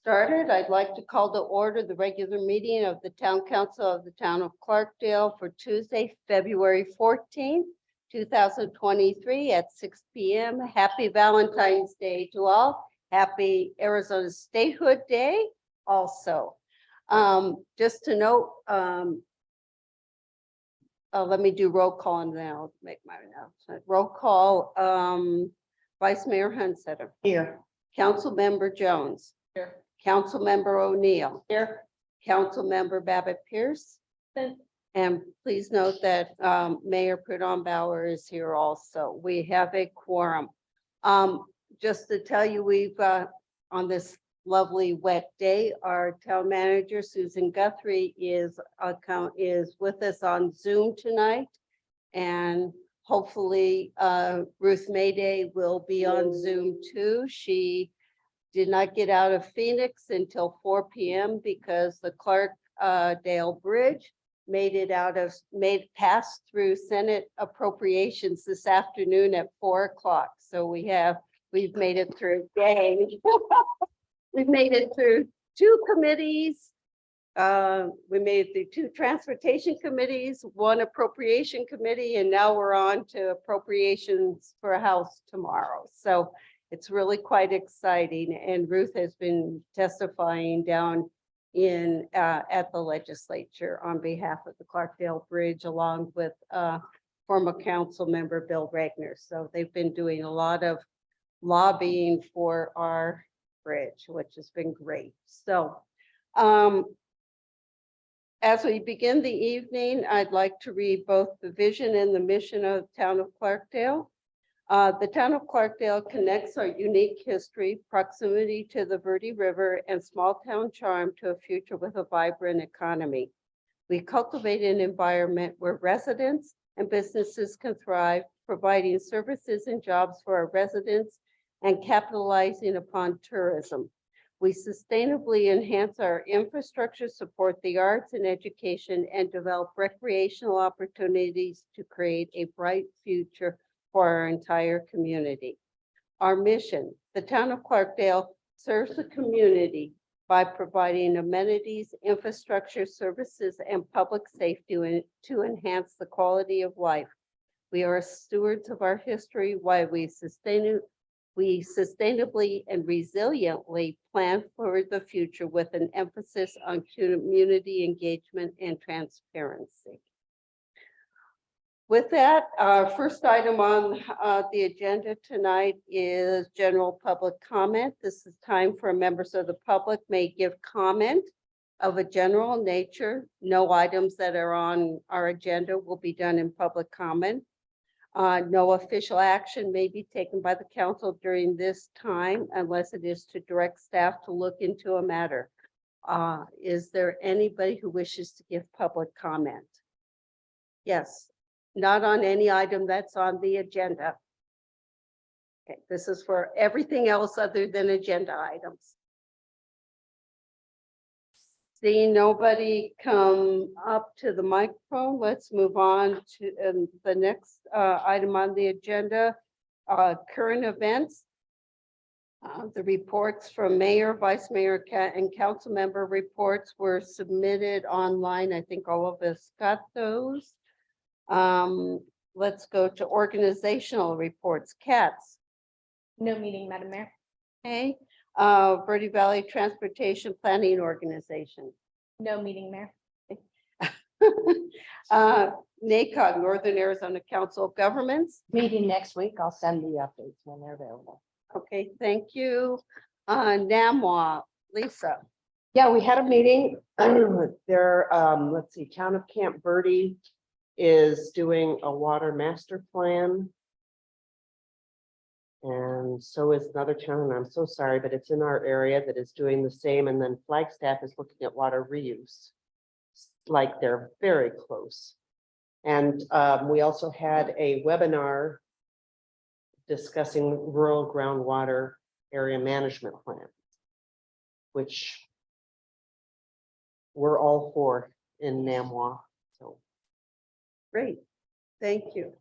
started. I'd like to call to order the regular meeting of the Town Council of the Town of Clarkdale for Tuesday, February 14th, 2023 at 6 p.m. Happy Valentine's Day to all. Happy Arizona Statehood Day also. Just to note, let me do roll call and then I'll make my announcement. Roll call, Vice Mayor Hunsetter. Here. Councilmember Jones. Here. Councilmember O'Neill. Here. Councilmember Babbitt Pierce. And please note that Mayor Pridon Bauer is here also. We have a quorum. Just to tell you, we've on this lovely wet day, our town manager, Susan Guthrie, is with us on Zoom tonight. And hopefully Ruth Mayday will be on Zoom too. She did not get out of Phoenix until 4 p.m. because the Clarkdale Bridge passed through Senate appropriations this afternoon at 4 o'clock. So we've made it through. Yay. We've made it through 2 committees. We made it through 2 transportation committees, 1 appropriation committee, and now we're on to appropriations for a House tomorrow. So it's really quite exciting. And Ruth has been testifying down in at the legislature on behalf of the Clarkdale Bridge, along with former council member Bill Regner. So they've been doing a lot of lobbying for our bridge, which has been great. So as we begin the evening, I'd like to read both the vision and the mission of the town of Clarkdale. The town of Clarkdale connects our unique history, proximity to the Verde River, and small town charm to a future with a vibrant economy. We cultivate an environment where residents and businesses can thrive, providing services and jobs for our residents and capitalizing upon tourism. We sustainably enhance our infrastructure, support the arts and education, and develop recreational opportunities to create a bright future for our entire community. Our mission: the town of Clarkdale serves the community by providing amenities, infrastructure, services, and public safety to enhance the quality of life. We are stewards of our history while we sustainably and resiliently plan for the future with an emphasis on community engagement and transparency. With that, our first item on the agenda tonight is general public comment. This is time for members of the public may give comment of a general nature. No items that are on our agenda will be done in public comment. No official action may be taken by the council during this time unless it is to direct staff to look into a matter. Is there anybody who wishes to give public comment? Yes, not on any item that's on the agenda. Okay, this is for everything else other than agenda items. Seeing nobody come up to the microphone, let's move on to the next item on the agenda, current events. The reports from mayor, vice mayor, and council member reports were submitted online. I think all of us got those. Let's go to organizational reports. Katz. No meeting, Madam Mayor. Okay. Verde Valley Transportation Planning Organization. No meeting, Mayor. NACOG, Northern Arizona Council of Governments. Meeting next week. I'll send the updates when they're available. Okay, thank you. NAMWA, Lisa. Yeah, we had a meeting. There, let's see, Town of Camp Verde is doing a water master plan. And so is another town, and I'm so sorry, but it's in our area that is doing the same. And then Flagstaff is looking at water reuse. Like they're very close. And we also had a webinar discussing rural groundwater area management plan, which we're all for in NAMWA. So Great, thank you.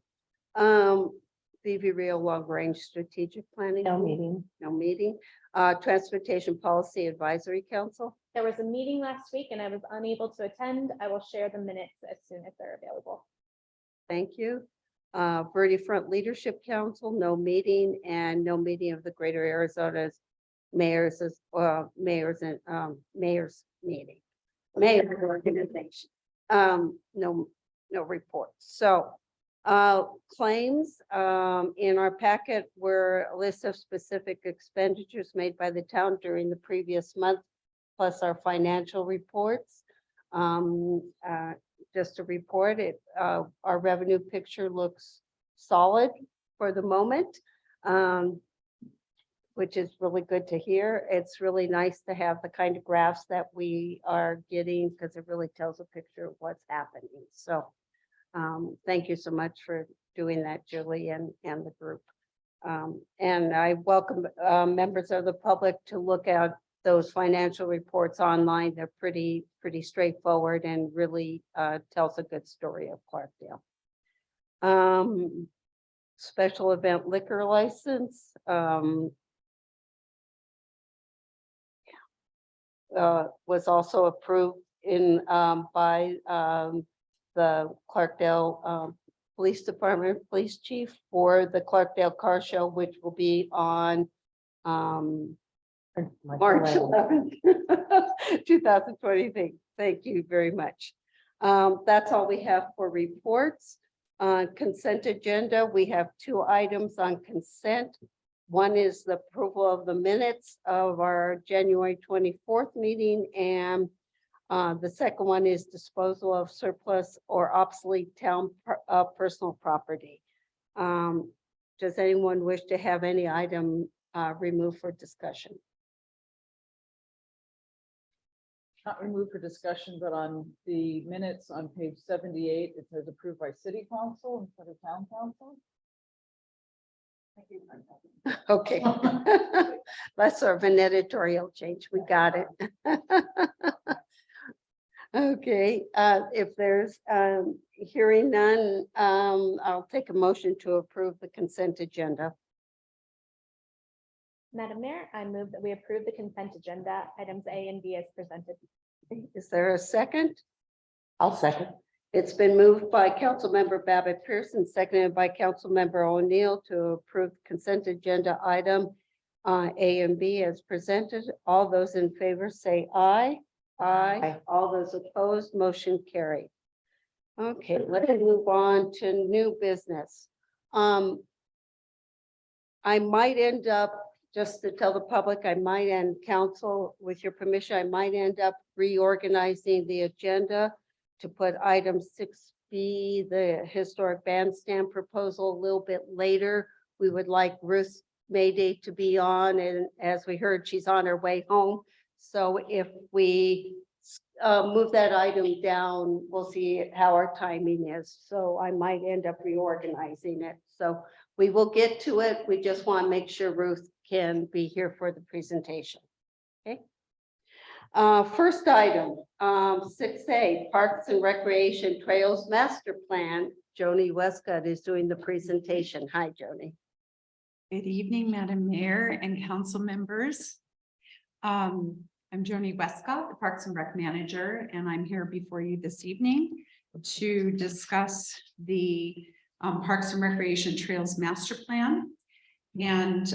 BV Rio Long Range Strategic Planning. No Group? meeting. No meeting. Transportation Policy Advisory Council. There was a meeting last week and I was unable to attend. I will share the minutes as soon as they're available. Thank you. Verde Front Leadership Council, no meeting, and no meeting of the Greater Arizona's mayors meeting. Mayor organization. No reports. So claims in our packet were a list of specific expenditures made by the town during the previous month, plus our financial reports. Just to report it, our revenue picture looks solid for the moment, which is really good to hear. It's really nice to have the kind of graphs that we are getting because it really tells a picture of what's happening. So thank you so much for doing that, Julie, and the group. And I welcome members of the public to look at those financial reports online. They're pretty straightforward and really tells a good story of Clarkdale. Special event liquor license. Was also approved in by the Clarkdale Police Department Police Chief for the Clarkdale Car Show, which will be on March 11th, 2020. Thank you very much. That's all we have for reports. Consent agenda, we have 2 items on consent. One is the approval of the minutes of our January 24th meeting, and the second one is disposal of surplus or obsolete town personal property. Does anyone wish to have any item removed for discussion? Not removed for discussion, but on the minutes on page 78, it says approved by city council instead of town council. Okay. That's sort of an editorial change. We got it. Okay, if there's hearing none, I'll take a motion to approve the consent agenda. Madam Mayor, I move that we approve the consent agenda, items A and B as presented. Is there a second? I'll second. It's been moved by Councilmember Babbitt Pearson, seconded by Councilmember O'Neill to approve consent agenda item A and B as presented. All those in favor say aye. Aye. All those opposed, motion carried. Okay, let's move on to new business. I might end up, just to tell the public, I might end council, with your permission, I might end up reorganizing the agenda to put item 6B, the historic bandstand proposal, a little bit later. We would like Ruth Mayday to be on, and as we heard, she's on her way home. So if we move that item down, we'll see how our timing is. So I might end up reorganizing it. So we will get to it. We just want to make sure Ruth can be here for the presentation. Okay. First item, 6A, Parks and Recreation Trails Master Plan. Joni Westcott is doing the presentation. Hi, Joni. Good evening, Madam Mayor and council members. I'm Joni Westcott, the Parks and Rec Manager, and I'm here before you this evening to discuss the Parks and Recreation Trails Master Plan and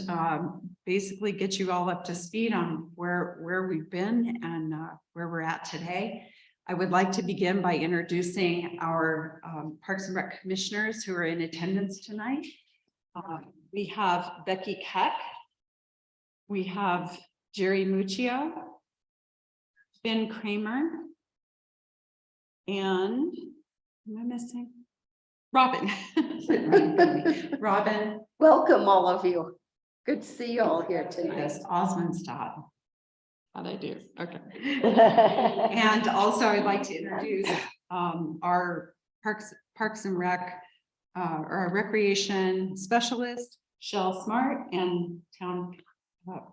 basically get you all up to speed on where we've been and where we're at today. I would like to begin by introducing our Parks and Rec commissioners who are in attendance tonight. We have Becky Keck, we have Jerry Muccio, Ben Kramer, and am I missing? Robin. Robin. Welcome, all of you. Good to see you all here tonight. Yes, Osmondstad. How'd I do? Okay. And also I'd like to introduce our Parks and Rec, our recreation specialist, Shell Smart, and town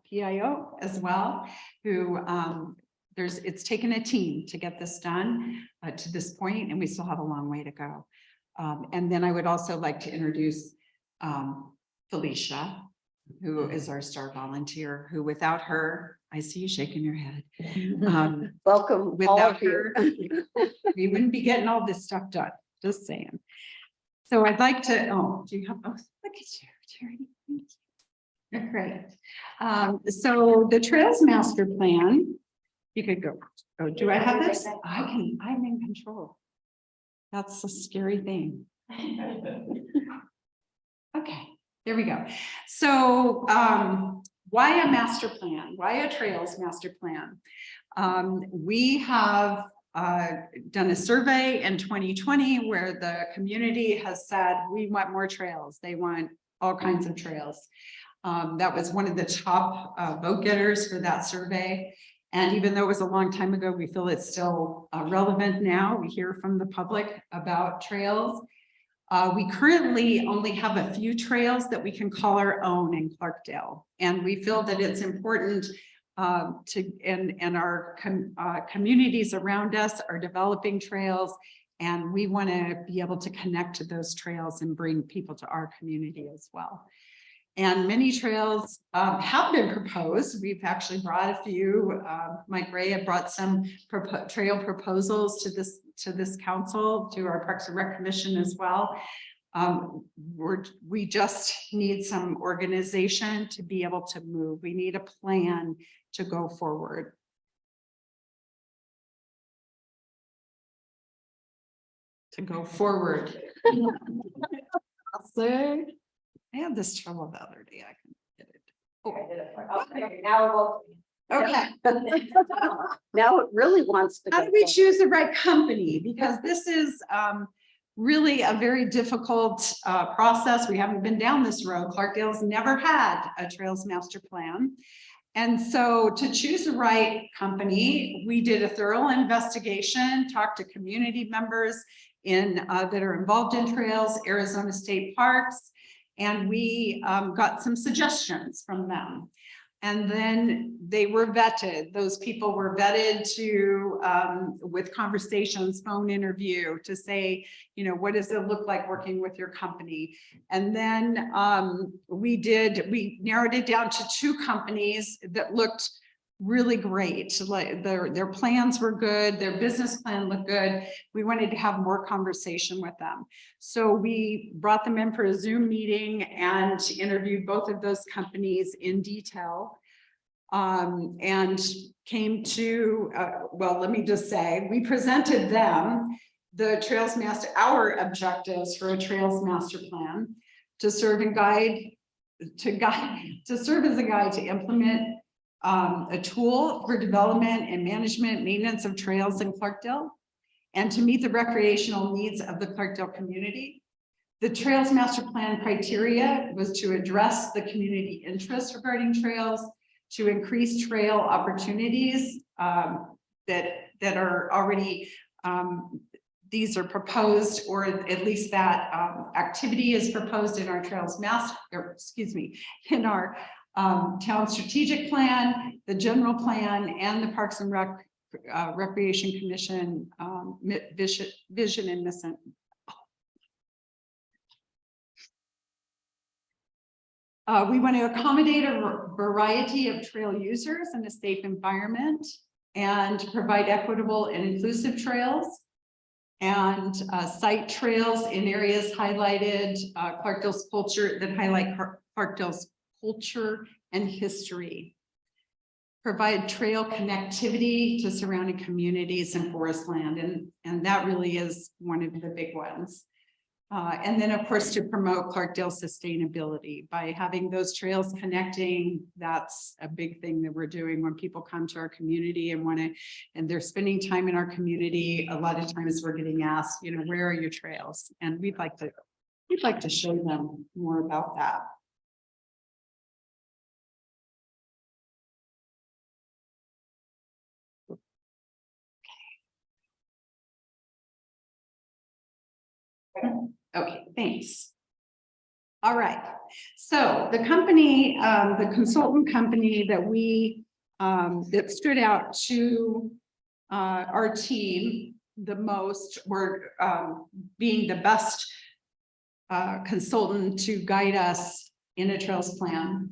PIO as well, who it's taken a team to get this done to this point, and we still have a long way to go. And then I would also like to introduce Felicia, who is our star volunteer, who without her, I see you shaking your head. Welcome, all Without of you. her, we wouldn't be getting all this stuff done, just saying. So I'd like to, do you have, look at you, Charity. Thank you. You're great. So the Trails Master Plan, you could go, oh, do I have this? I'm in control. That's a scary thing. Okay, there we go. So why a master plan? Why a Trails Master Plan? We have done a survey in 2020 where the community has said, we want more trails. They want all kinds of trails. That was one of the top vote getters for that survey. And even though it was a long time ago, we feel it's still relevant now. We hear from the public about trails. We currently only have a few trails that we can call our own in Clarkdale. And we feel that it's important and our communities around us are developing trails. And we want to be able to connect to those trails and bring people to our community as well. And many trails have been proposed. We've actually brought a few. Mike Ray had brought some trail proposals to this council, to our Parks and Rec Commission as well. We just need some organization to be able to move. We need a plan to go forward. So, I had this trouble the other day. I can get it. Okay, now Okay. Now it really wants to. How go do we forward. choose the right company? Because this is really a very difficult process. We haven't been down this road. Clarkdale's never had a Trails Master Plan. And so to choose the right company, we did a thorough investigation, talked to community members that are involved in trails, Arizona State Parks, and we got some suggestions from them. And then they were vetted. Those people were vetted with conversations, phone interview to say, you know, what does it look like working with your company? And then we narrowed it down to 2 companies that looked really great. Like their plans were good, their business plan looked good. We wanted to have more conversation with them. So we brought them in for a Zoom meeting and interviewed both of those companies in detail. And came to, well, let me just say, we presented them the Trails Master, our objectives for a Trails Master Plan to serve as a guide to implement a tool for development and management, maintenance of trails in Clarkdale, and to meet the recreational needs of the Clarkdale community. The Trails Master Plan criteria was to address the community interest regarding trails, to increase trail opportunities that are already, these are proposed, or at least that activity is proposed in our Trails Master, or excuse me, in our town strategic plan, the general plan, and the Parks and Recreation Commission vision and mission. We want to accommodate a variety of trail users in a safe environment and provide equitable and inclusive trails and site trails in areas highlighted Clarkdale's culture that highlight Clarkdale's culture and history. Provide trail connectivity to surrounding communities and forest land, and that really is one of the big ones. And then, of course, to promote Clarkdale sustainability by having those trails connecting. That's a big thing that we're doing when people come to our community and they're spending time in our community. A lot of times we're getting asked, you know, where are your trails? And we'd like to show them more about that. Okay, thanks. All right, so the company, the consultant company that that stood out to our team the most, were being the best consultant to guide us in a trails plan.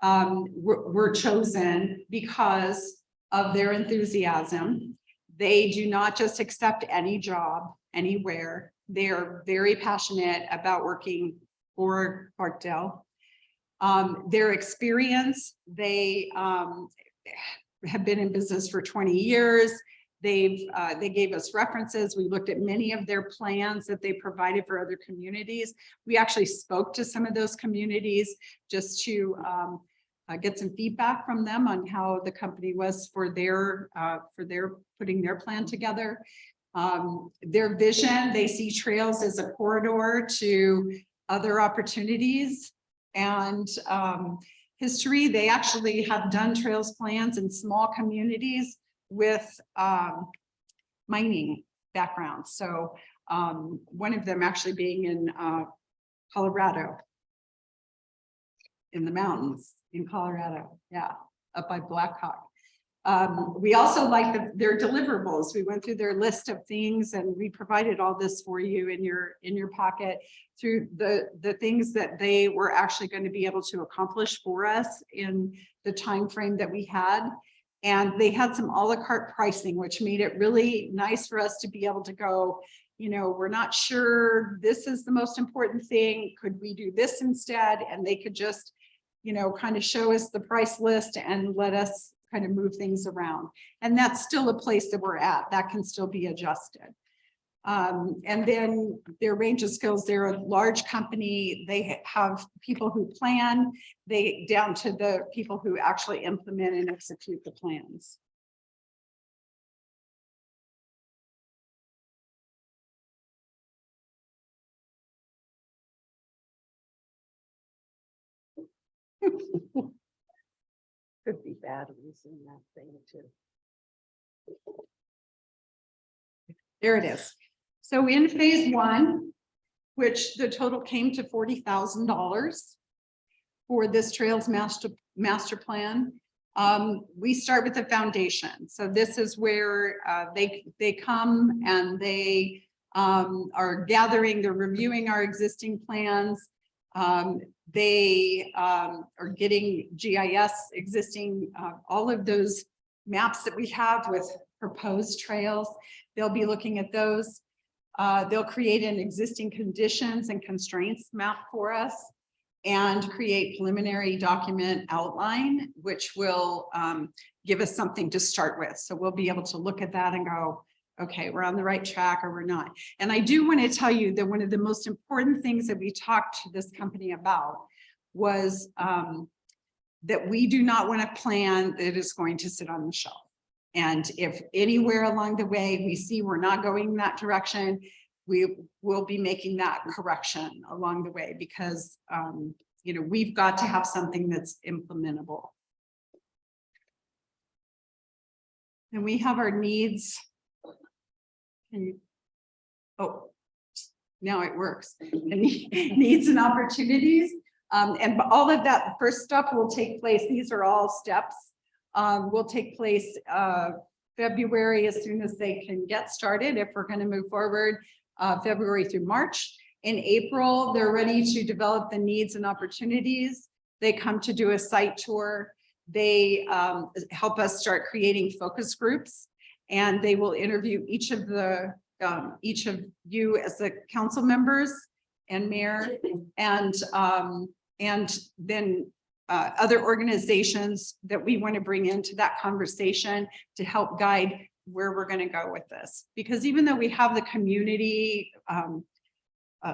Were chosen because of their enthusiasm. They do not just accept any job anywhere. They are very passionate about working for Clarkdale. Their experience, they have been in business for 20 years. They gave us references. We looked at many of their plans that they provided for other communities. We actually spoke to some of those communities just to get some feedback from them on how the company was for their putting their plan together. Their vision, they see trails as a corridor to other opportunities and history. They actually have done trails plans in small communities with mining backgrounds. So one of them actually being in Colorado, in the mountains in Colorado, yeah, up by Blackhawk. We also like their deliverables. We went through their list of things and we provided all this for you in your pocket through the things that they were actually going to be able to accomplish for us in the time frame that we had. And they had some a la carte pricing, which made it really nice for us to be able to go, you know, we're not sure this is the most important thing. Could we do this instead? And they could just, you know, kind of show us the price list and let us kind of move things around. And that's still a place that we're at. That can still be adjusted. And then their range of skills, they're a large company. They have people who plan, they down to the people who actually implement and execute the plans. Could be batteries in that thing too. There it is. So in phase one, which the total came to $40,000 for this Trails Master Plan, we start with the foundation. So this is where they come and they are gathering, they're reviewing our existing plans. They are getting GIS existing, all of those maps that we have with proposed trails. They'll be looking at those. They'll create an existing conditions and constraints map for us and create preliminary document outline, which will give us something to start with. So we'll be able to look at that and go, okay, we're on the right track or we're not. And I do want to tell you that one of the most important things that we talked to this company about was that we do not want a plan that is going to sit on the shelf. And if anywhere along the way we see we're not going in that direction, we will be making that correction along the way because, you know, we've got to have something that's implementable. And we have our needs. Can you, oh, now it works. Needs and opportunities. And all of that first stuff will take place. These are all steps. Will take place February as soon as they can get started. If we're going to move forward, February through March. In April, they're ready to develop the needs and opportunities. They come to do a site tour. They help us start creating focus groups, and they will interview each of you as the council members and mayor, and then other organizations that we want to bring into that conversation to help guide where we're going to go with this. Because even though we have the community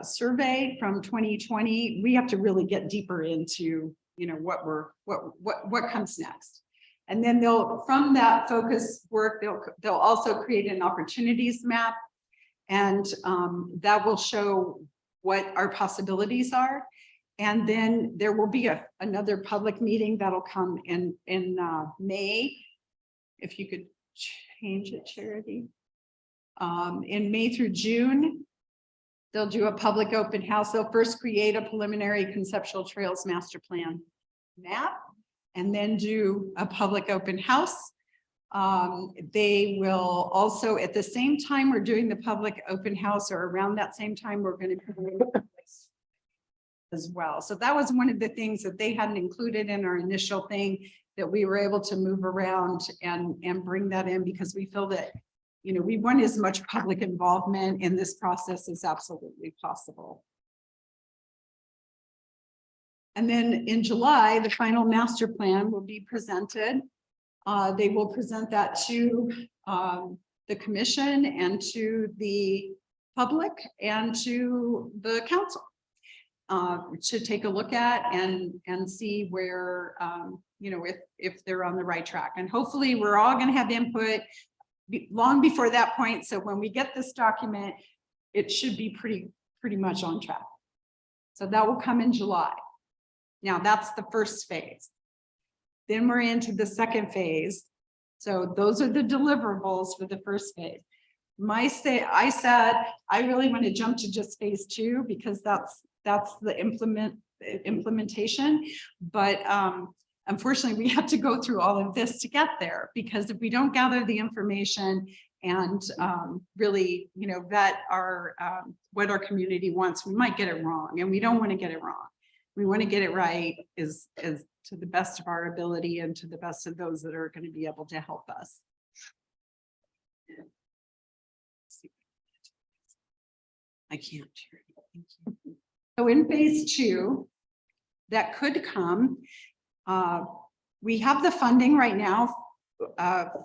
survey from 2020, we have to really get deeper into, you know, what comes next. And then from that focus work, they'll also create an opportunities map, and that will show what our possibilities are. And then there will be another public meeting that'll come in May. If you could change it, Charity. In May through June, they'll do a public open house. They'll first create a preliminary conceptual trails master plan map, and then do a public open house. They will also, at the same time we're doing the public open house, or around that same time, we're going to as well. So that was one of the things that they hadn't included in our initial thing, that we were able to move around and bring that in, because we feel that, you know, we want as much public involvement in this process as absolutely possible. And then in July, the final master plan will be presented. They will present that to the commission and to the public and to the council to take a look at and see where, you know, if they're on the right track. And hopefully we're all going to have input long before that point. So when we get this document, it should be pretty much on track. So that will come in July. Now that's the first phase. Then we're into the second phase. So those are the deliverables for the first phase. I said, I really want to jump to just phase 2, because that's the implementation. But unfortunately, we have to go through all of this to get there, because if we don't gather the information and really, you know, vet our what our community wants, we might get it wrong, and we don't want to get it wrong. We want to get it right is to the best of our ability and to the best of those that are going to be able to help us. I can't hear you. Thank you. So in phase 2, that could come. We have the funding right now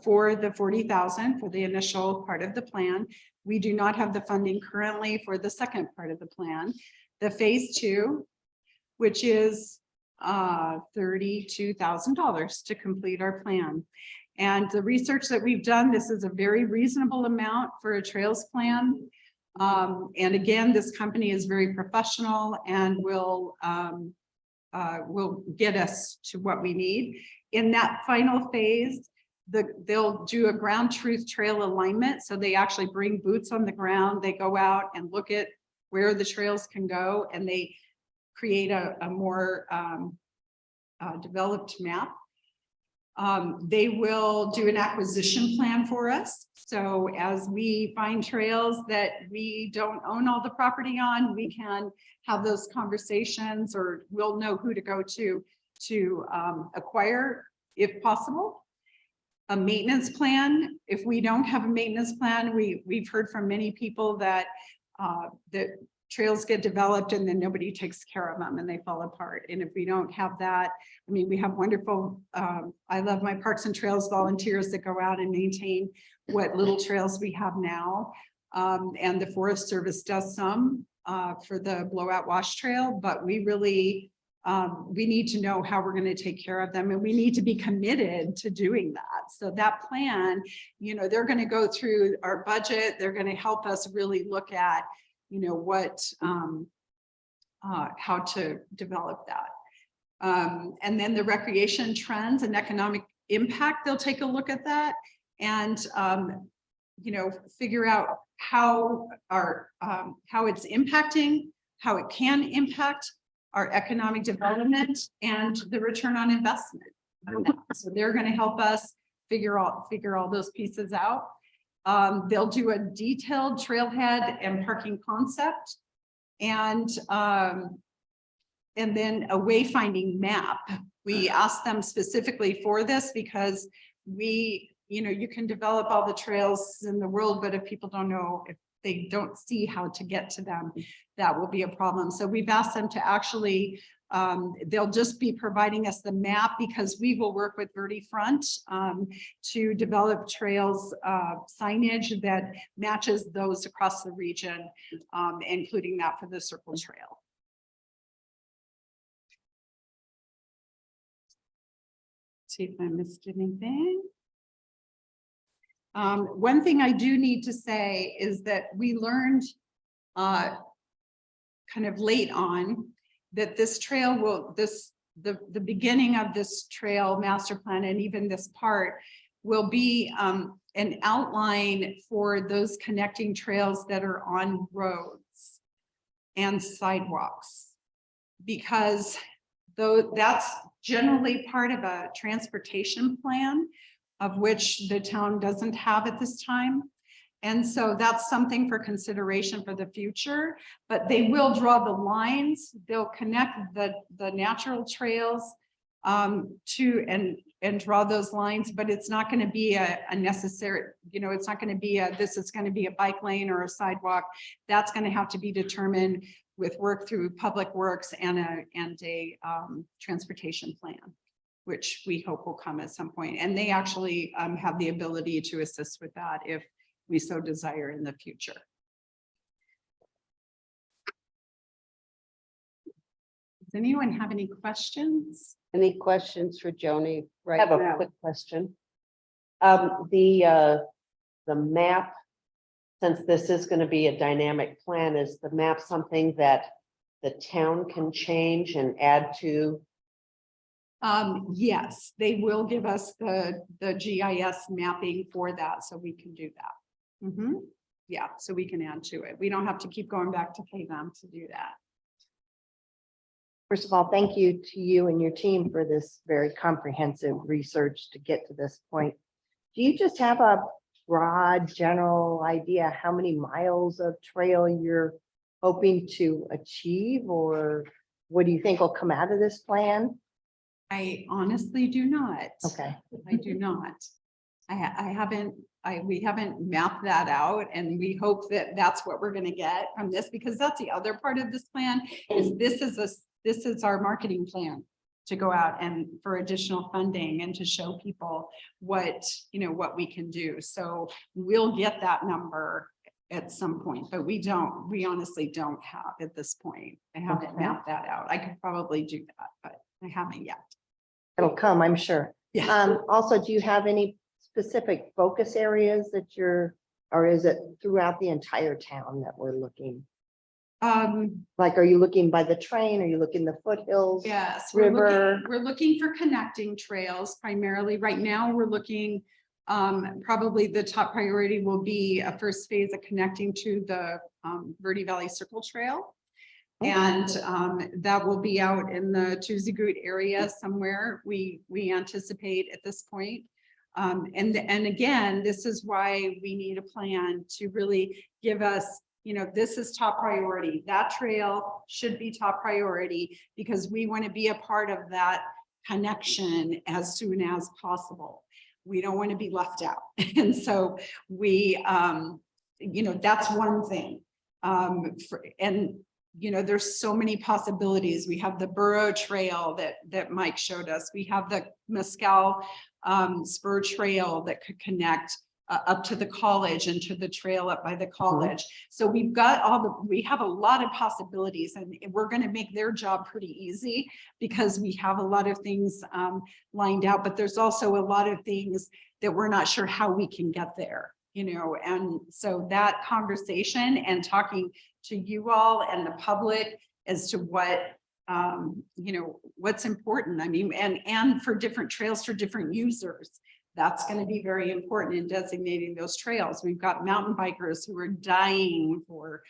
for the 40,000 for the initial part of the plan. We do not have the funding currently for the second part of the plan. The phase 2, which is $32,000 to complete our plan. And the research that we've done, this is a very reasonable amount for a trails plan. And again, this company is very professional and will get us to what we need. In that final phase, they'll do a ground truth trail alignment. So they actually bring boots on the ground. They go out and look at where the trails can go, and they create a more developed map. They will do an acquisition plan for us. So as we find trails that we don't own all the property on, we can have those conversations, or we'll know who to go to acquire if possible. A maintenance plan. If we don't have a maintenance plan, we've heard from many people that trails get developed and then nobody takes care of them and they fall apart. And if we don't have that, I mean, we have wonderful, I love my Parks and Trails volunteers that go out and maintain what little trails we have now. And the Forest Service does some for the Blowout Wash Trail, but we really, we need to know how we're going to take care of them, and we need to be committed to doing that. So that plan, you know, they're going to go through our budget. They're going to help us really look at, you know, what, how to develop that. And then the recreation trends and economic impact, they'll take a look at that and, you know, figure out how it's impacting, how it can impact our economic development and the return on investment. So they're going to help us figure all those pieces out. They'll do a detailed trailhead and parking concept, and then a wayfinding map. We asked them specifically for this because you know, you can develop all the trails in the world, but if people don't know, if they don't see how to get to them, that will be a problem. So we've asked them to actually, they'll just be providing us the map, because we will work with Vertifront to develop trails signage that matches those across the region, including that for the Circle Trail. See if I missed anything. One thing I do need to say is that we learned kind of late on that this trail will, the beginning of this trail master plan, and even this part, will be an outline for those connecting trails that are on roads and sidewalks, because though that's generally part of a transportation plan, of which the town doesn't have at this time. And so that's something for consideration for the future, but they will draw the lines. They'll connect the natural trails to and draw those lines, but it's not going to be a necessary, it's not going to be this is going to be a bike lane or a sidewalk. That's going to have to be determined with work through Public Works and a transportation plan, which we hope will come at some point. And they actually have the ability to assist with that if we so desire in the future. Does anyone have any questions? Any questions for Joni I right have a now? quick question. The map, since this is going to be a dynamic plan, is the map something that the town can change and add to? Yes, they will give us the GIS mapping for that, so we can do that. Yeah, so we can add to it. We don't have to keep going back to pay them to do that. First of all, thank you to you and your team for this very comprehensive research to get to this point. Do you just have a broad general idea how many miles of trail you're hoping to achieve, or what do you think will come out of this plan? I honestly do not. Okay. I do not. We haven't mapped that out, and we hope that that's what we're gonna get from this, because that's the other part of this plan is this is our marketing plan to go out and for additional funding and to show people what we can do. So we'll get that number at some point, but we honestly don't have at this point. I haven't Okay. mapped that out. I could probably do that, but I haven't yet. It'll come, I'm sure. Yeah. Also, do you have any specific focus areas that or is it throughout the entire town that we're looking? Like, are you looking by the train? Are you looking the foothills? Yes, River. we're looking for connecting trails primarily. Right now, we're looking, probably the top priority will be a first phase of connecting to the Verde Valley Circle Trail. And that will be out in the Tuzagoot area somewhere, we anticipate at this point. And again, this is why we need a plan to really give us, this is top priority. That trail should be top priority because we want to be a part of that connection as soon as possible. We don't want to be left out. And so we, that's one thing. There's so many possibilities. We have the Burro Trail that Mike showed us. We have the Mescal Spur Trail that could connect up to the college and to the trail up by the college. So we have a lot of possibilities, and we're going to make their job pretty easy because we have a lot of things lined out, but there's also a lot of things that we're not sure how we can get there. And so that conversation and talking to you all and the public as to what, what's important. I mean, and for different trails for different users, that's going to be very important in designating those trails. We've got mountain bikers who are dying for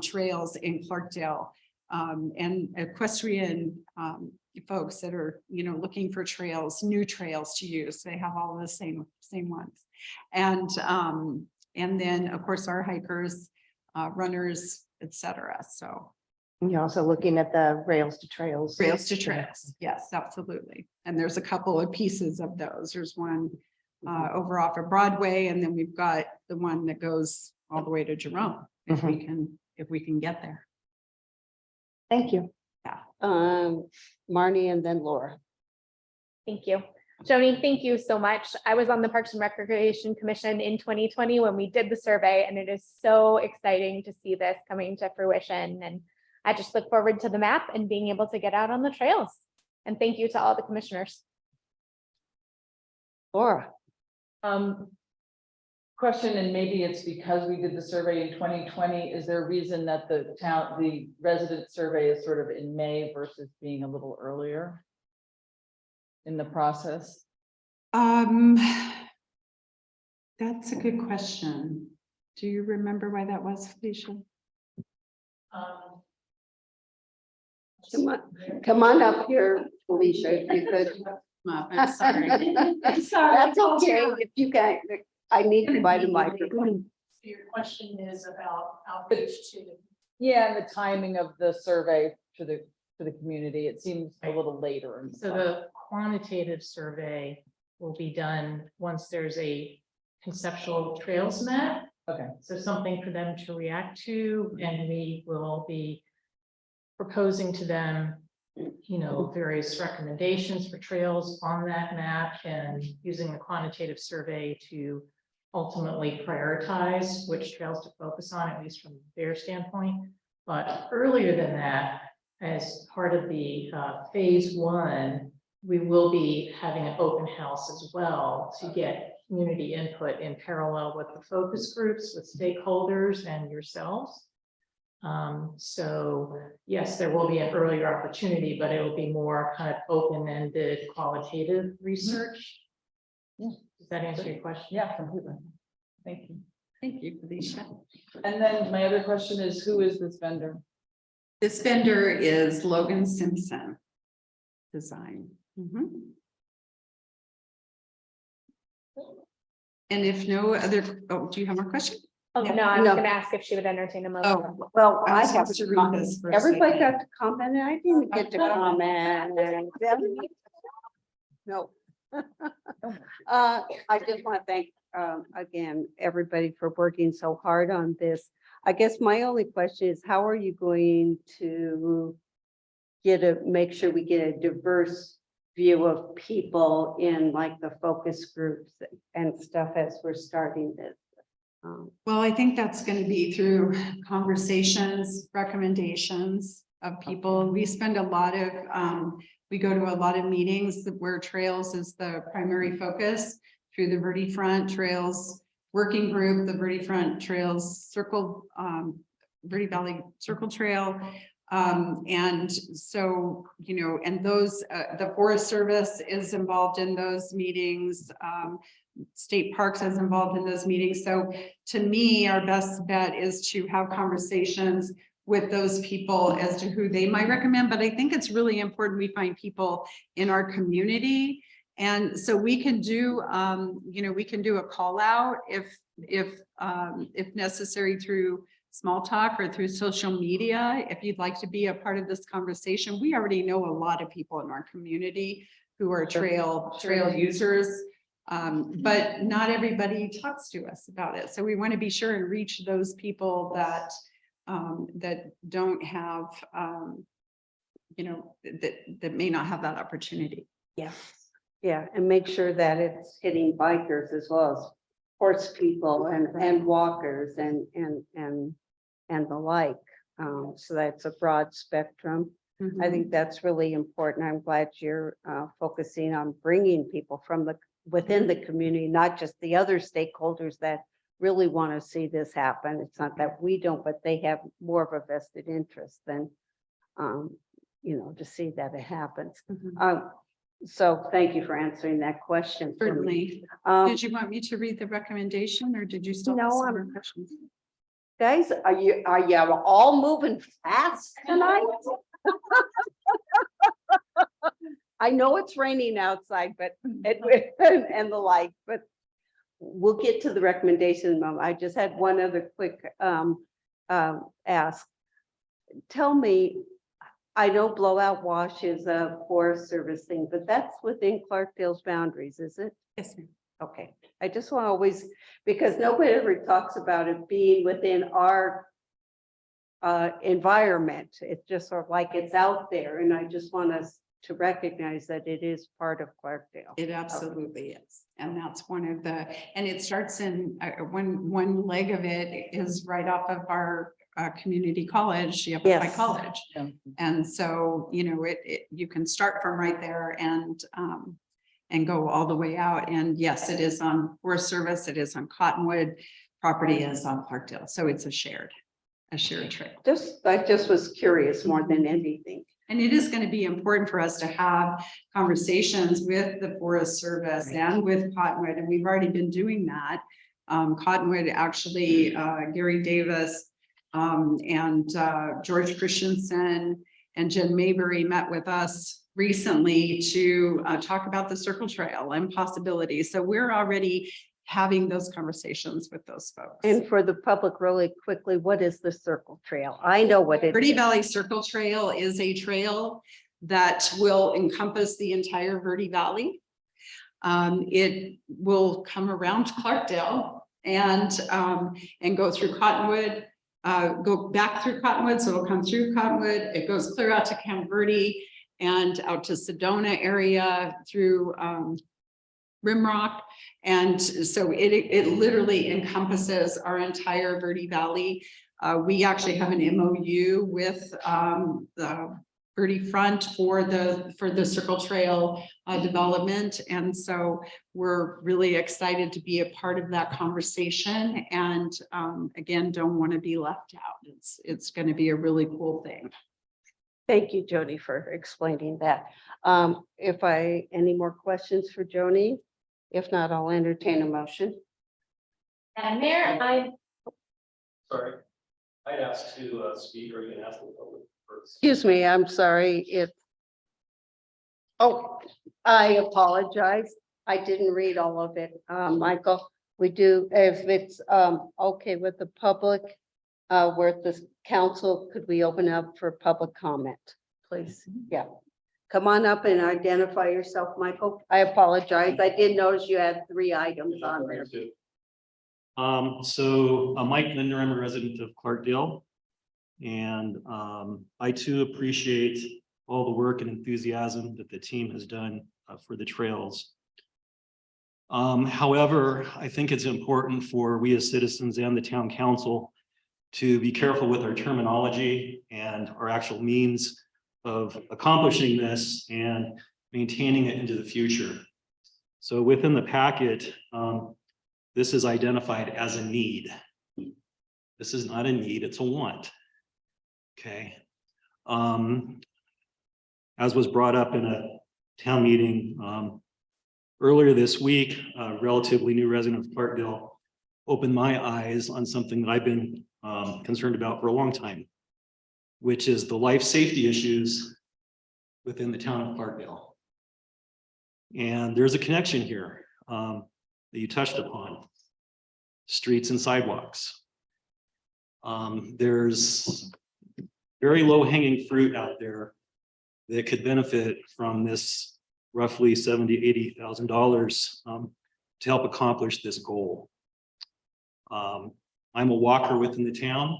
trails in Clarkdale, and equestrian folks that are, looking for trails, new trails to use. They have all the same ones. And then of course our hikers, runners, etc. So You're also looking at the rails to trails. rails to trails. Yes, absolutely. And there's a couple of pieces of those. There's one over off of Broadway, and then we've got the one that goes all the way to Jerome, if we can get there. Thank you. Marnie and then Laura. Thank you. Joni, thank you so much. I was on the Parks and Recreation Commission in 2020 when we did the survey, and it is so exciting to see this coming to fruition. And I just look forward to the map and being able to get out on the trails. And thank you to all the commissioners. Laura. Question, and maybe it's because we did the survey in 2020, is there a reason that the resident survey is sort of in May versus being a little earlier in the process? That's a good question. Do you remember why that was, Felicia? Come on up here, Felicia, if you could. I'm sorry. That's okay, if you can, I need to buy the microphone. your question is about outreach to the. Yeah, and the timing of the survey to the community, it seems a little later. in the So process. the quantitative survey will be done once there's a conceptual trails map. Okay, So something for them to react to, and we will be proposing to them, you know, various recommendations for trails on that map and using the quantitative survey to ultimately prioritize which trails to focus on, at least from their standpoint. But earlier than that, as part of the phase one, we will be having an open house as well to get community input in parallel with the focus groups, with stakeholders and yourselves. So yes, there will be an earlier opportunity, but it will be more kind of open-ended qualitative research. Yeah. Does that answer your question? yeah, completely. Thank you. Thank you, Felicia. And then my other question is, who is this vendor? This vendor is Logan Simpson Design. And if no other, oh, do you have more questions? Oh, Yeah. no, I was No. gonna ask if she would entertain a motion. Oh, Well, I I was have supposed to to read this first, I Everybody think. got to comment, and I didn't get to comment. No. I just want to thank, again, everybody for working so hard on this. I guess my only question is, how are you going to make sure we get a diverse view of people in like the focus groups and stuff as we're starting this? Well, I think that's going to be through conversations, recommendations of people. We spend a lot of, we go to a lot of meetings where trails is the primary focus through the Verde Front Trails Working Group, the Verde Front Trails Circle, Verde Valley Circle Trail. And so, you know, and those, the Forest Service is involved in those meetings. State Parks is involved in those meetings. So to me, our best bet is to have conversations with those people as to who they might recommend. But I think it's really important we find people in our community. And so we can do, you know, we can do a call out if necessary through small talk or through social media. If you'd like to be a part of this conversation, we already know a lot of people in our community who are trail users. But not everybody talks to us about it. So we want to be sure and reach those people that that don't have, you know, that may not have that opportunity. Yeah, yeah, and make sure that it's hitting bikers as well as horse people and walkers and the like. So that's a broad spectrum. I think that's really important. I'm glad you're focusing on bringing people from within the community, not just the other stakeholders that really want to see this happen. It's not that we don't, but they have more of a vested interest than, you know, to see that it happens. So thank you for answering that question. for me. Certainly. Did you want me to read the recommendation or did you still have No, some I'm- more questions? Guys, are you all moving fast tonight? I know it's raining outside, but and the like, but we'll get to the recommendation. I just had one other quick ask. Tell me, I know Blowout Wash is a Forest Service thing, but that's within Clarkdale's boundaries, is it? Yes, ma'am. Okay, I just want to always, because nobody ever talks about it being within our environment. It's just sort of like it's out there, and I just want us to recognize that it is part of Clarkdale. It absolutely is. And that's one of the, and it starts in, one leg of it is right off of our community college, Yavapai Yes. College. Yeah. And so, you know, you can start from right there and go all the way out. And yes, it is on Forest Service, it is on Cottonwood, property is on Clarkdale. So it's a shared trail. I just was curious more than anything. And it is going to be important for us to have conversations with the Forest Service and with Cottonwood, and we've already been doing that. Cottonwood, actually, Gary Davis and George Christensen and Jen Mayberry met with us recently to talk about the Circle Trail and possibilities. So we're already having those conversations with those folks. And for the public, really quickly, what is the Circle Trail? I know what it Verde is. Valley Circle Trail is a trail that will encompass the entire Verde Valley. It will come around Clarkdale and go through Cottonwood, go back through Cottonwood, so it'll come through Cottonwood. It goes clear out to Camp Verde and out to Sedona area through Rimrock. And so it literally encompasses our entire Verde Valley. We actually have an MOU with the Verde Front for the Circle Trail development. And so we're really excited to be a part of that conversation. And again, don't want to be left out. It's going to be a really cool thing. Thank you, Joni, for explaining that. Any more questions for Joni? If not, I'll entertain a motion. Madam Mayor, Sorry, I'd ask to speak, or you can ask the public first. Excuse me, I'm sorry, I apologize. I didn't read all of it. Michael, we do, if it's okay with the public, with the council, could we open up for public comment, please? Yeah. Come on up and identify yourself, Michael. I apologize. I did notice you had 3 items on there. So I'm Mike Linder, I'm a resident of Clarkdale. And I too appreciate all the work and enthusiasm that the team has done for the trails. However, I think it's important for we as citizens and the town council to be careful with our terminology and our actual means of accomplishing this and maintaining it into the future. So within the packet, this is identified as a need. This is not a need, it's a want. Okay. As was brought up in a town meeting earlier this week, a relatively new resident of Clarkdale opened my eyes on something that I've been concerned about for a long time, which is the life safety issues within the town of Clarkdale. And there's a connection here that you touched upon, streets and sidewalks. There's very low hanging fruit out there that could benefit from this roughly $70,000 to $80,000 to help accomplish this goal. I'm a walker within the town.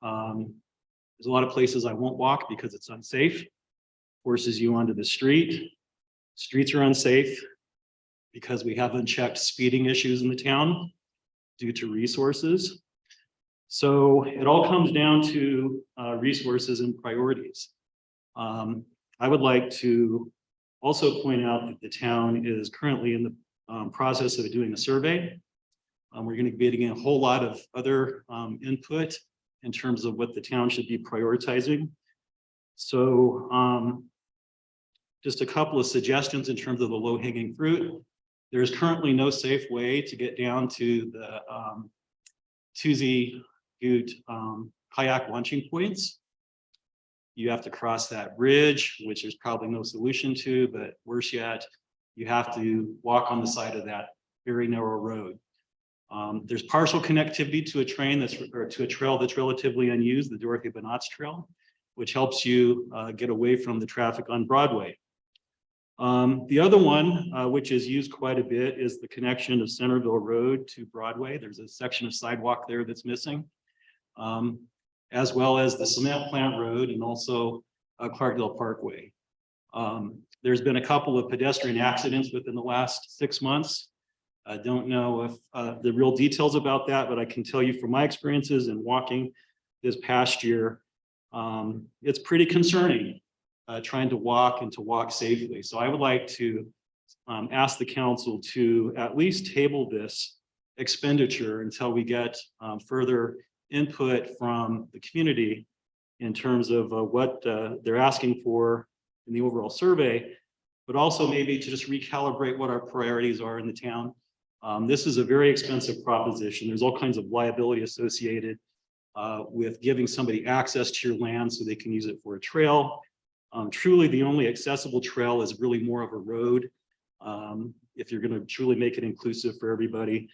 There's a lot of places I won't walk because it's unsafe, forces you onto the street. Streets are unsafe because we have unchecked speeding issues in the town due to resources. So it all comes down to resources and priorities. I would like to also point out that the town is currently in the process of doing a survey. We're going to be getting a whole lot of other input in terms of what the town should be prioritizing. So just a couple of suggestions in terms of the low-hanging fruit. There's currently no safe way to get down to the Tuesday Butte kayak launching points. You have to cross that bridge, which there's probably no solution to, but worse yet, you have to walk on the side of that very narrow road. There's partial connectivity to a trail that's relatively unused, the Dorothy Bonnat's Trail, which helps you get away from the traffic on Broadway. The other one, which is used quite a bit, is the connection of Centerville Road to Broadway. There's a section of sidewalk there that's missing, as well as the Cement Plant Road and also Clarkdale Parkway. There's been a couple of pedestrian accidents within the last 6 months. I don't know if the real details about that, but I can tell you from my experiences in walking this past year, it's pretty concerning trying to walk and to walk safely. So I would like to ask the council to at least table this expenditure until we get further input from the community in terms of what they're asking for in the overall survey, but also maybe to just recalibrate what our priorities are in the town. This is a very expensive proposition. There's all kinds of liability associated with giving somebody access to your land so they can use it for a trail. Truly, the only accessible trail is really more of a road. if you're going to truly make it inclusive for everybody.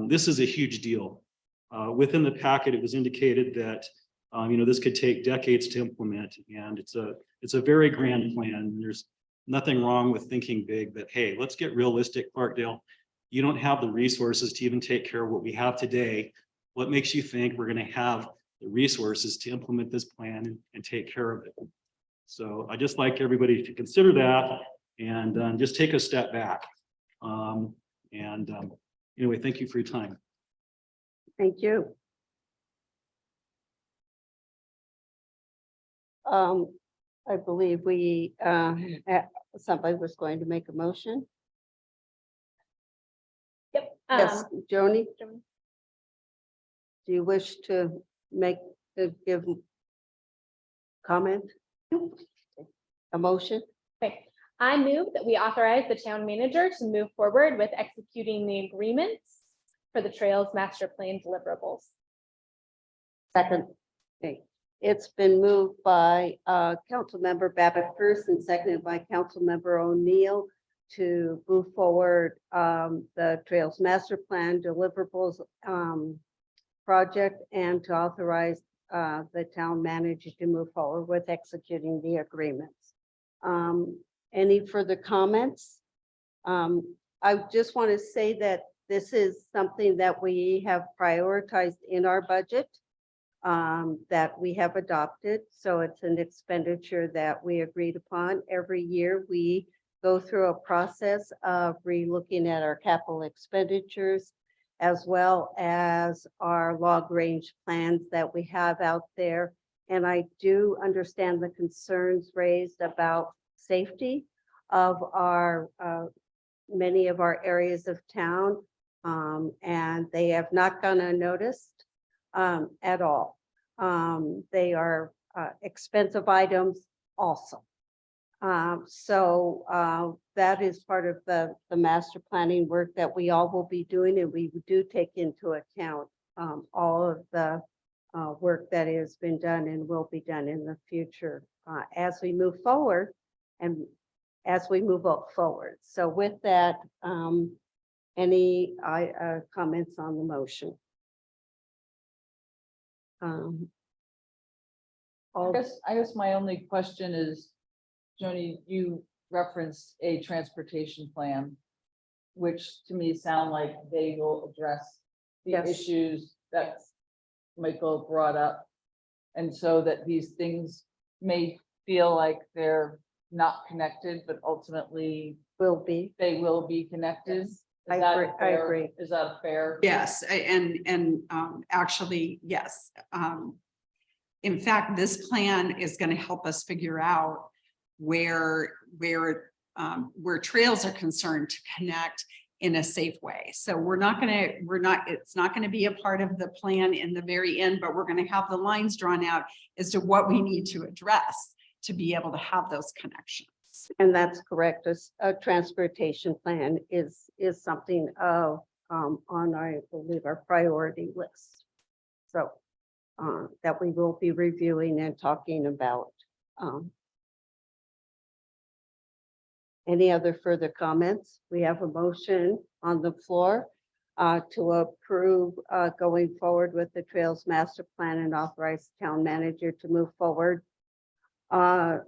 This is a huge deal. Within the packet, it was indicated that, this could take decades to implement, and it's a very grand plan. There's nothing wrong with thinking big, but hey, let's get realistic, Clarkdale. You don't have the resources to even take care of what we have today. What makes you think we're going to have the resources to implement this plan and take care of it? So I just like everybody to consider that and just take a step back. Anyway, thank you for your time. Thank you. I believe somebody was going to make a motion. Yep. Yes, Joni, Joni. do you wish to give comment? A motion? Okay, I move that we authorize the town manager to move forward with executing the agreements for the Trails Master Plan deliverables. Second. Okay, it's been moved by Councilmember Babbitt first and seconded by Councilmember O'Neill to move forward the Trails Master Plan deliverables project and to authorize the town manager to move forward with executing the agreements. Any further comments? I just want to say that this is something that we have prioritized in our budget that we have adopted. So it's an expenditure that we agreed upon. Every year we go through a process of re-looking at our capital expenditures as well as our long-range plans that we have out there. And I do understand the concerns raised about safety of our many of our areas of town. And they have not gone unnoticed at all. They are expensive items also. So that is part of the master planning work that we all will be doing, and we do take into account all of the work that has been done and will be done in the future as we move forward and as we move forward. So with that, any comments on the motion? I guess my only question is, Joni, you referenced a transportation plan, which to me sound like they will address the Yes. issues that Michael brought up. And so that these things may feel like they're not connected, but ultimately Will be. they will be connected. Is I that agree- I fair? agree. Is that a fair? Yes, and actually, yes. In fact, this plan is going to help us figure out where trails are concerned to connect in a safe way. So it's not going to be a part of the plan in the very end, but we're going to have the lines drawn out as to what we need to address to be able to have those connections. And that's correct. A transportation plan is something of on I believe our priority list. So that we will be reviewing and talking about. Any other further comments? We have a motion on the floor to approve going forward with the Trails Master Plan and authorize the town manager to move forward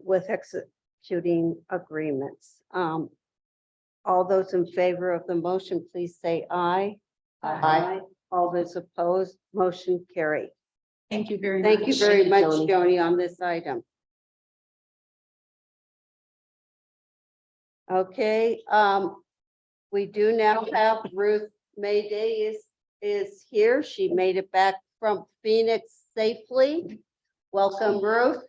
with executing agreements. All those in favor of the motion, please say aye. Aye. All those opposed, motion carried. Thank you very much. Thank you very much, Joni. Joni, on this item. Okay, we do now have Ruth Mayday is here. She made it back from Phoenix safely. Welcome, Ruth.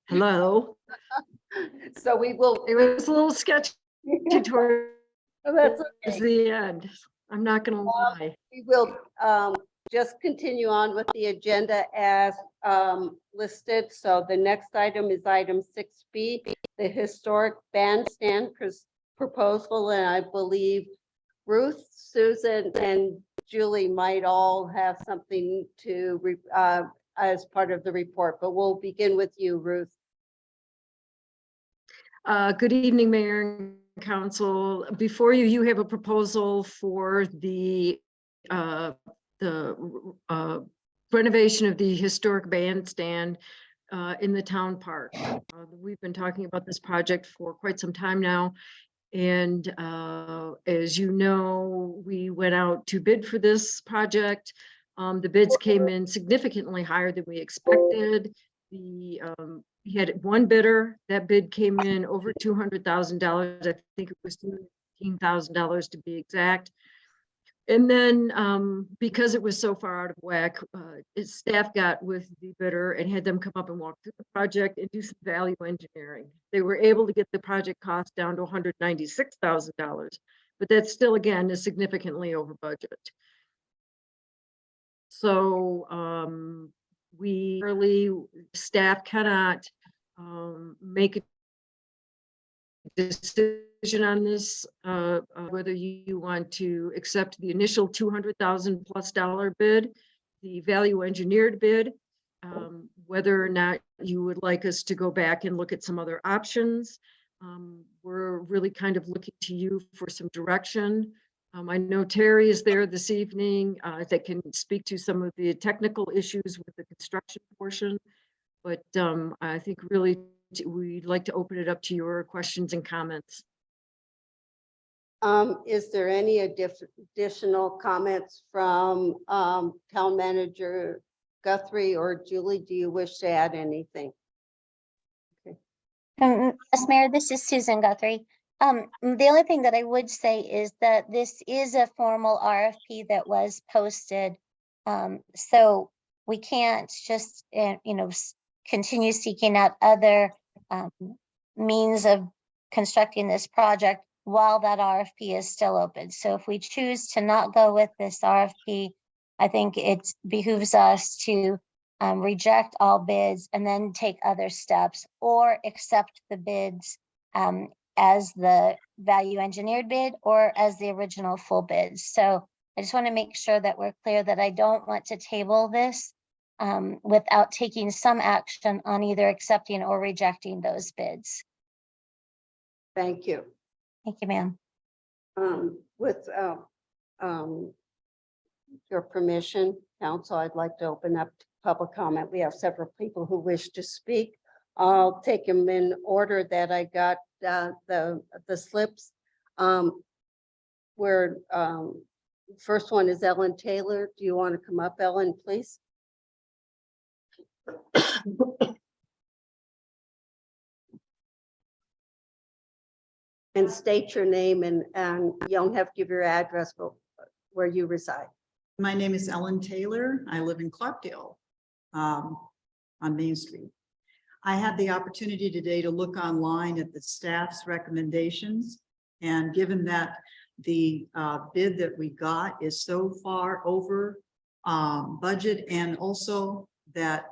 Hello. So we will. It was a little sketchy towards That's okay. the end. I'm not gonna lie. We will just continue on with the agenda as listed. So the next item is item 6B, the historic bandstand proposal. And I believe Ruth, Susan, and Julie might all have something to as part of the report, but we'll begin with you, Ruth. Good evening, Mayor and Council. Before you, you have a proposal for the renovation of the historic bandstand in the town park. We've been talking about this project for quite some time now. And as you know, we went out to bid for this project. The bids came in significantly higher than we expected. We had one bidder. That bid came in over $200,000. I think it was $13,000 to be exact. And then because it was so far out of whack, staff got with the bidder and had them come up and walk through the project and do some value engineering. They were able to get the project cost down to $196,000, but that still, again, is significantly over budget. So we really, staff cannot make a decision on this, whether you want to accept the initial $200,000+ bid, the value engineered bid, whether or not you would like us to go back and look at some other options. We're really kind of looking to you for some direction. I know Terry is there this evening that can speak to some of the technical issues with the construction portion, but I think really we'd like to open it up to your questions and comments. Is there any additional comments from Town Manager Guthrie or Julie? Do you wish to add anything? Yes, Mayor, this is Susan Guthrie. The only thing that I would say is that this is a formal RFP that was posted. So we can't just, continue seeking out other means of constructing this project while that RFP is still open. So if we choose to not go with this RFP, I think it behooves us to reject all bids and then take other steps or accept the bids as the value engineered bid or as the original full bids. So I just want to make sure that we're clear that I don't want to table this without taking some action on either accepting or rejecting those bids. Thank you. Thank you, ma'am. With your permission, Council, I'd like to open up to public comment. We have several people who wish to speak. I'll take them in order that I got the slips. Where first one is Ellen Taylor. Do you want to come up, Ellen, please? And state your name and you don't have to give your address, but where you reside. My name is Ellen Taylor. I live in Clarkdale on Main Street. I had the opportunity today to look online at the staff's recommendations. And given that the bid that we got is so far over budget, and also that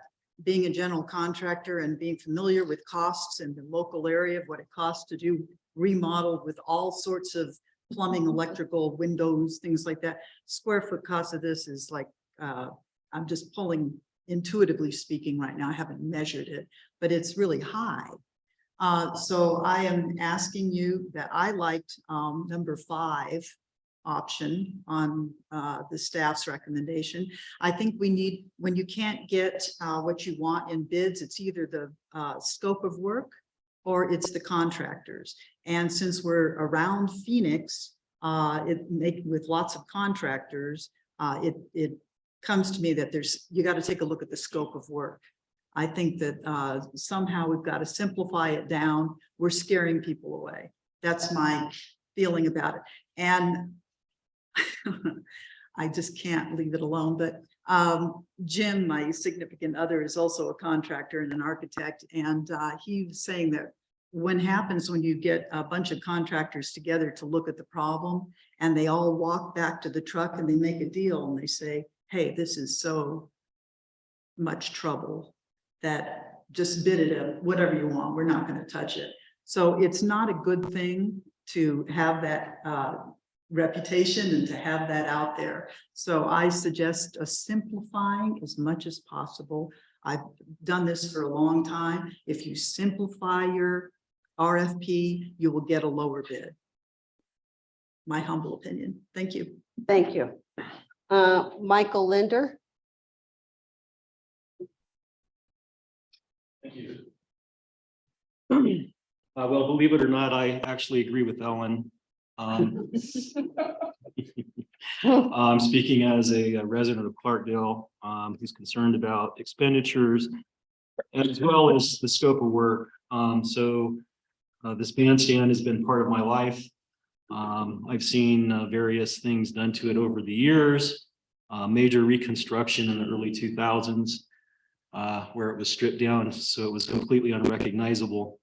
being a general contractor and being familiar with costs in the local area of what it costs to do remodel with all sorts of plumbing, electrical, windows, things like that. Square foot cost of this is like, I'm just pulling intuitively speaking right now. I haven't measured it, but it's really high. So I am asking you that I liked number 5 option on the staff's recommendation. I think we need, when you can't get what you want in bids, it's either the scope of work or it's the contractors. And since we're around Phoenix, with lots of contractors, it comes to me that you got to take a look at the scope of work. I think that somehow we've got to simplify it down. We're scaring people away. That's my feeling about it. And I just can't leave it alone. But Jim, my significant other, is also a contractor and an architect. And he was saying that what happens when you get a bunch of contractors together to look at the problem and they all walk back to the truck and they make a deal and they say, hey, this is so much trouble that just bid it at whatever you want. We're not going to touch it. So it's not a good thing to have that reputation and to have that out there. So I suggest simplifying as much as possible. I've done this for a long time. If you simplify your RFP, you will get a lower bid. My humble opinion. Thank you. Thank you. Michael Linder. Thank you. Well, believe it or not, I actually agree with Ellen. Speaking as a resident of Clarkdale, who's concerned about expenditures as well as the scope of work. This bandstand has been part of my life. I've seen various things done to it over the years. Major reconstruction in the early 2000s, where it was stripped down, so it was completely unrecognizable.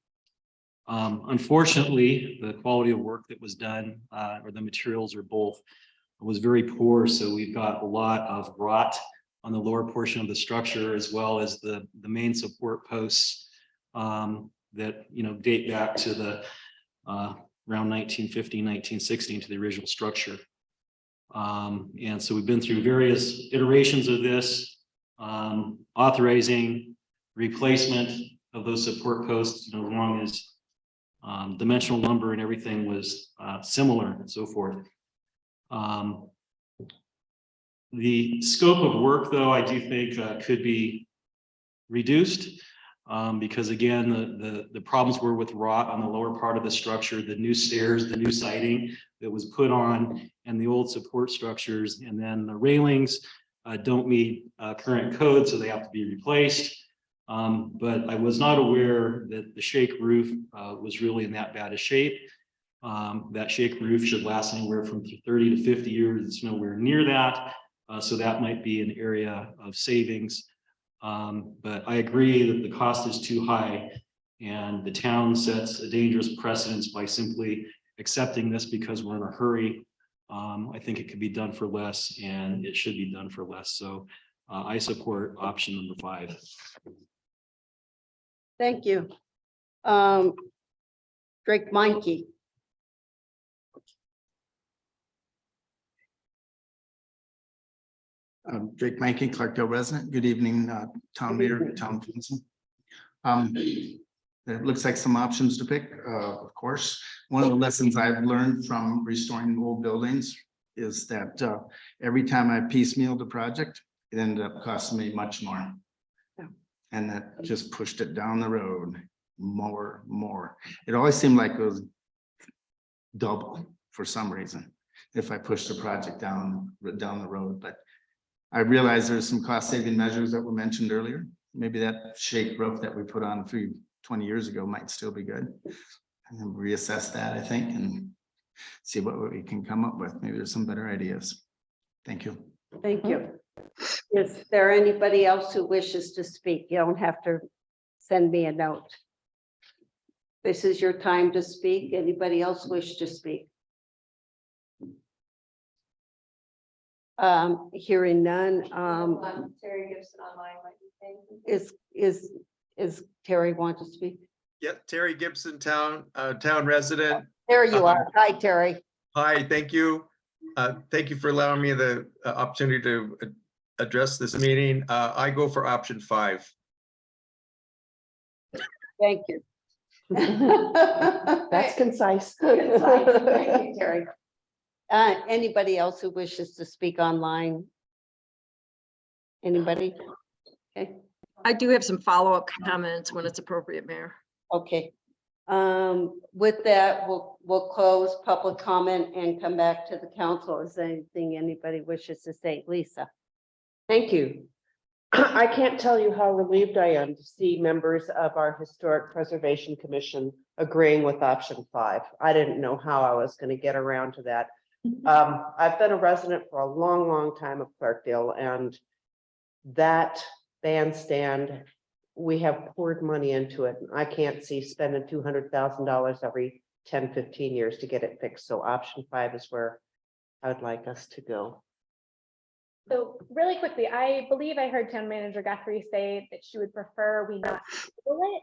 Unfortunately, the quality of work that was done, or the materials or both, was very poor. So we've got a lot of rot on the lower portion of the structure, as well as the main support posts that date back to the around 1950, 1960 to the original structure. And so we've been through various iterations of this, authorizing replacement of those support posts, as long as dimensional number and everything was similar and so forth. The scope of work, though, I do think could be reduced, because again, the problems were with rot on the lower part of the structure, the new stairs, the new siding that was put on, and the old support structures, and then the railings don't meet current code, so they have to be replaced. But I was not aware that the shake roof was really in that bad a shape. That shake roof should last anywhere from 30 to 50 years. It's nowhere near that. So that might be an area of savings. But I agree that the cost is too high, and the town sets a dangerous precedence by simply accepting this because we're in a hurry. I think it could be done for less, and it should be done for less. So I support option number 5. Thank you. Drake Meinke. Drake Meinke, Clarkdale resident. Good evening, town mayor, town council. It looks like some options to pick. Of course, one of the lessons I've learned from restoring old buildings is that every time I piecemealed the project, it ended up costing me much more. Yeah. And that just pushed it down the road more. It always seemed like it was double for some reason if I pushed the project down the road. But I realize there's some cost saving measures that were mentioned earlier. Maybe that shake roof that we put on 20 years ago might still be good. And then reassess that, I think, and see what we can come up with. Maybe there's some better ideas. Thank you. Thank you. Is there anybody else who wishes to speak? You don't have to send me a note. This is your time to speak. Anybody else wish to speak? Hearing none. Terry Gibson online, what do you think? Is Terry want to speak? Yep, Terry Gibson, town resident. There you are. Hi, Terry. Hi, thank you. Thank you for allowing me the opportunity to address this meeting. I go for option 5. Thank you. That's concise. Thank you, Terry. Anybody else who wishes to speak online? Anybody? Okay, I do have some follow-up comments when it's appropriate, Mayor. okay. With that, we'll close public comment and come back to the council. Is there anything anybody wishes to say? Lisa? Thank you. I can't tell you how relieved I am to see members of our Historic Preservation Commission agreeing with option 5. I didn't know how I was going to get around to that. I've been a resident for a long time of Clarkdale, and that bandstand, we have poured money into it. I can't see spending $200,000 every 10-15 years to get it fixed. So option 5 is where I would like us to go. So really quickly, I believe I heard Town Manager Guthrie say that she would prefer we not table it.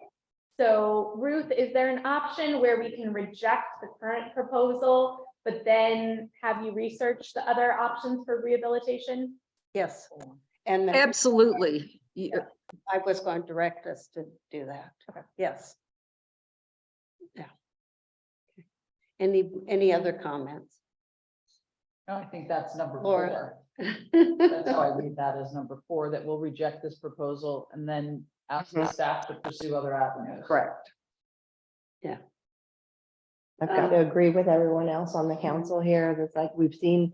So Ruth, is there an option where we can reject the current proposal, but then have you research the other options for rehabilitation? Yes. And Absolutely. I was going to direct us to do that. Yes. Any other comments? No, I think that's number Laura. 4. That's how I read that as number 4, that we'll reject this proposal and then ask the staff to pursue other avenues. Correct. I've got to agree with everyone else on the council here. That's like we've seen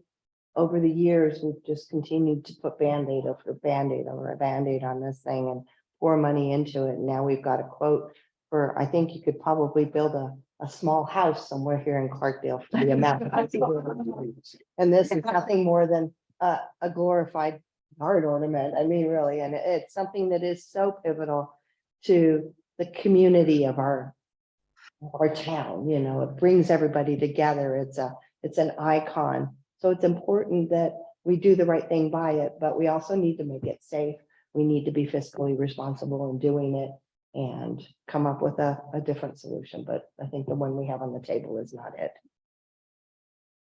over the years, we've just continued to put Band-Aid over Band-Aid over a Band-Aid on this thing and pour money into it. And now we've got a quote for, I think you could probably build a small house somewhere here in Clarkdale for the amount. And this is nothing more than a glorified yard ornament. I mean, really, and it's something that is so pivotal to the community of our town, you know, it brings everybody together. It's an icon. So it's important that we do the right thing by it, but we also need to make it safe. We need to be fiscally responsible in doing it and come up with a different solution. But I think the one we have on the table is not it.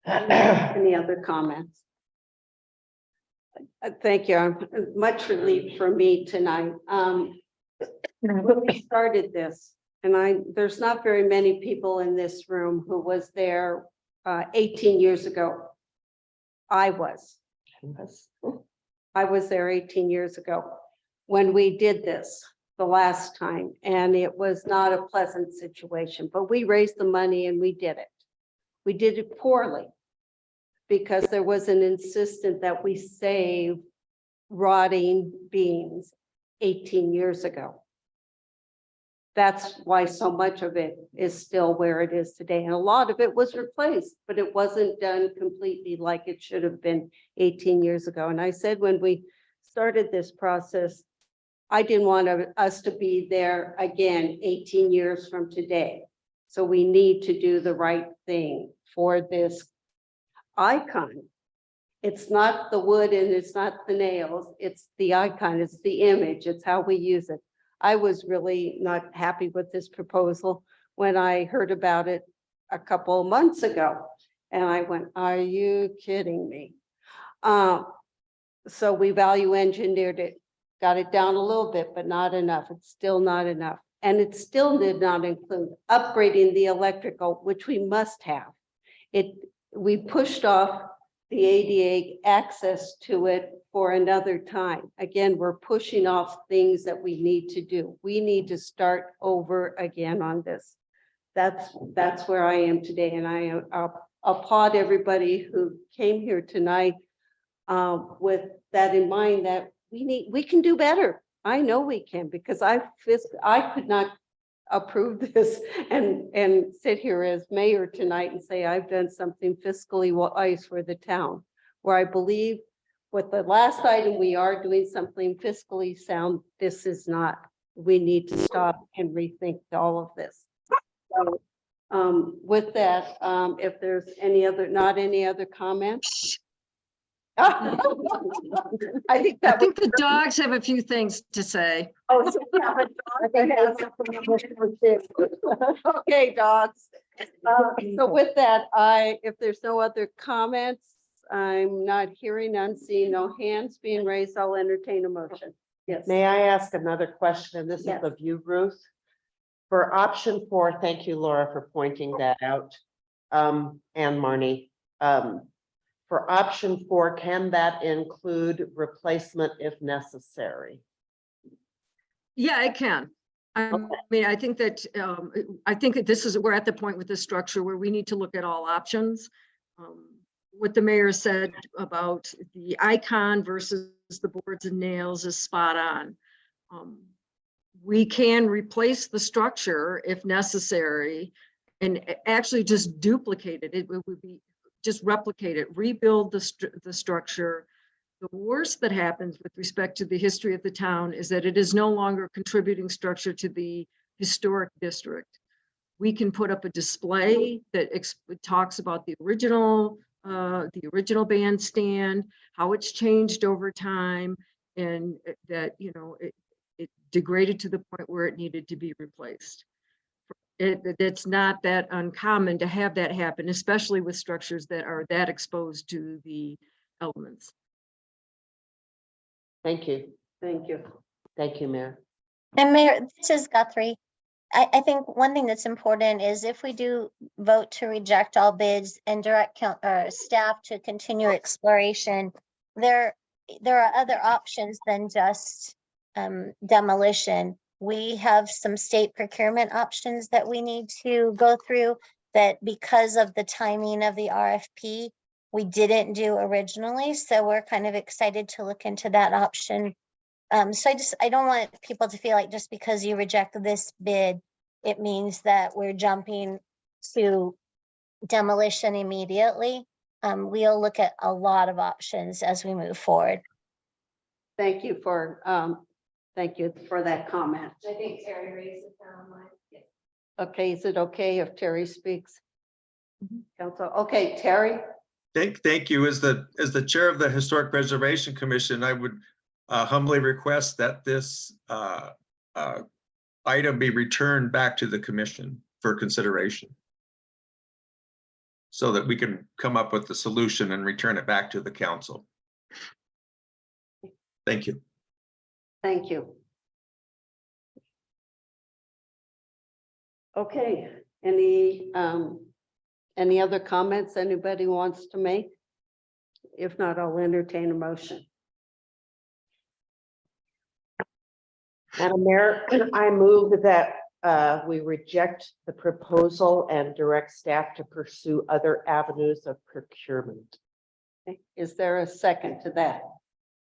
Any other comments? Thank you. I'm much relief for me tonight. When we started this, and there's not very many people in this room who was there 18 years ago. I was there 18 years ago when we did this the last time, and it was not a pleasant situation, but we raised the money and we did it. We did it poorly because there was an insistence that we save rotting beans 18 years ago. That's why so much of it is still where it is today. And a lot of it was replaced, but it wasn't done completely like it should have been 18 years ago. And I said, when we started this process, I didn't want us to be there again 18 years from today. So we need to do the right thing for this icon. It's not the wood and it's not the nails, it's the icon, it's the image, it's how we use it. I was really not happy with this proposal when I heard about it a couple of months ago. And I went, are you kidding me? So we value engineered it, got it down a little bit, but not enough. It's still not enough. And it still did not include upgrading the electrical, which we must have. We pushed off the ADA access to it for another time. Again, we're pushing off things that we need to do. We need to start over again on this. That's where I am today. And I applaud everybody who came here tonight with that in mind, that we can do better. I know we can, because I could not approve this and sit here as mayor tonight and say I've done something fiscally wise for the town, where I believe with the last item, we are doing something fiscally sound. This is not. We need to stop and rethink all of this. So with that, if there's any other comments. I think the dogs have a few things to say. Oh, so okay, dogs. So with that, if there's no other comments, I'm not hearing, none, seeing no hands being raised, I'll entertain a motion. Yes. May I ask another question? And this is Yes. of you, Ruth. For option 4, thank you, Laura, for pointing that out. And Marnie. For option 4, can that include replacement if necessary? Yeah, it can. I mean, I think that we're at the point with this structure where we need to look at all options. What the mayor said about the icon versus the boards and nails is spot on. We can replace the structure if necessary and actually just duplicate it. It would be just replicate it, rebuild the structure. The worst that happens with respect to the history of the town is that it is no longer a contributing structure to the historic district. We can put up a display that talks about the original bandstand, how it's changed over time, and that, you know, it degraded to the point where it needed to be replaced. It's not that uncommon to have that happen, especially with structures that are that exposed to the elements. Thank you. Thank you. Thank you, Mayor. And Mayor, this is Guthrie. I think one thing that's important is if we do vote to reject all bids and direct staff to continue exploration, there are other options than just demolition. We have some state procurement options that we need to go through that because of the timing of the RFP, we didn't do originally. So we're kind of excited to look into that option. So I don't want people to feel like just because you reject this bid, it means that we're jumping to demolition immediately. We'll look at a lot of options as we move forward. Thank you for that comment. I think Terry raised it down online. Okay, is it okay if Terry speaks? Council, okay, Terry? Thank you. As the chair of the Historic Preservation Commission, I would humbly request that this item be returned back to the commission for consideration, so that we can come up with the solution and return it back to the council. Thank you. Thank you. Okay, any other comments anybody wants to make? If not, I'll entertain a motion. Madam Mayor, I move that we reject the proposal and direct staff to pursue other avenues of procurement. Okay, is there a second to that?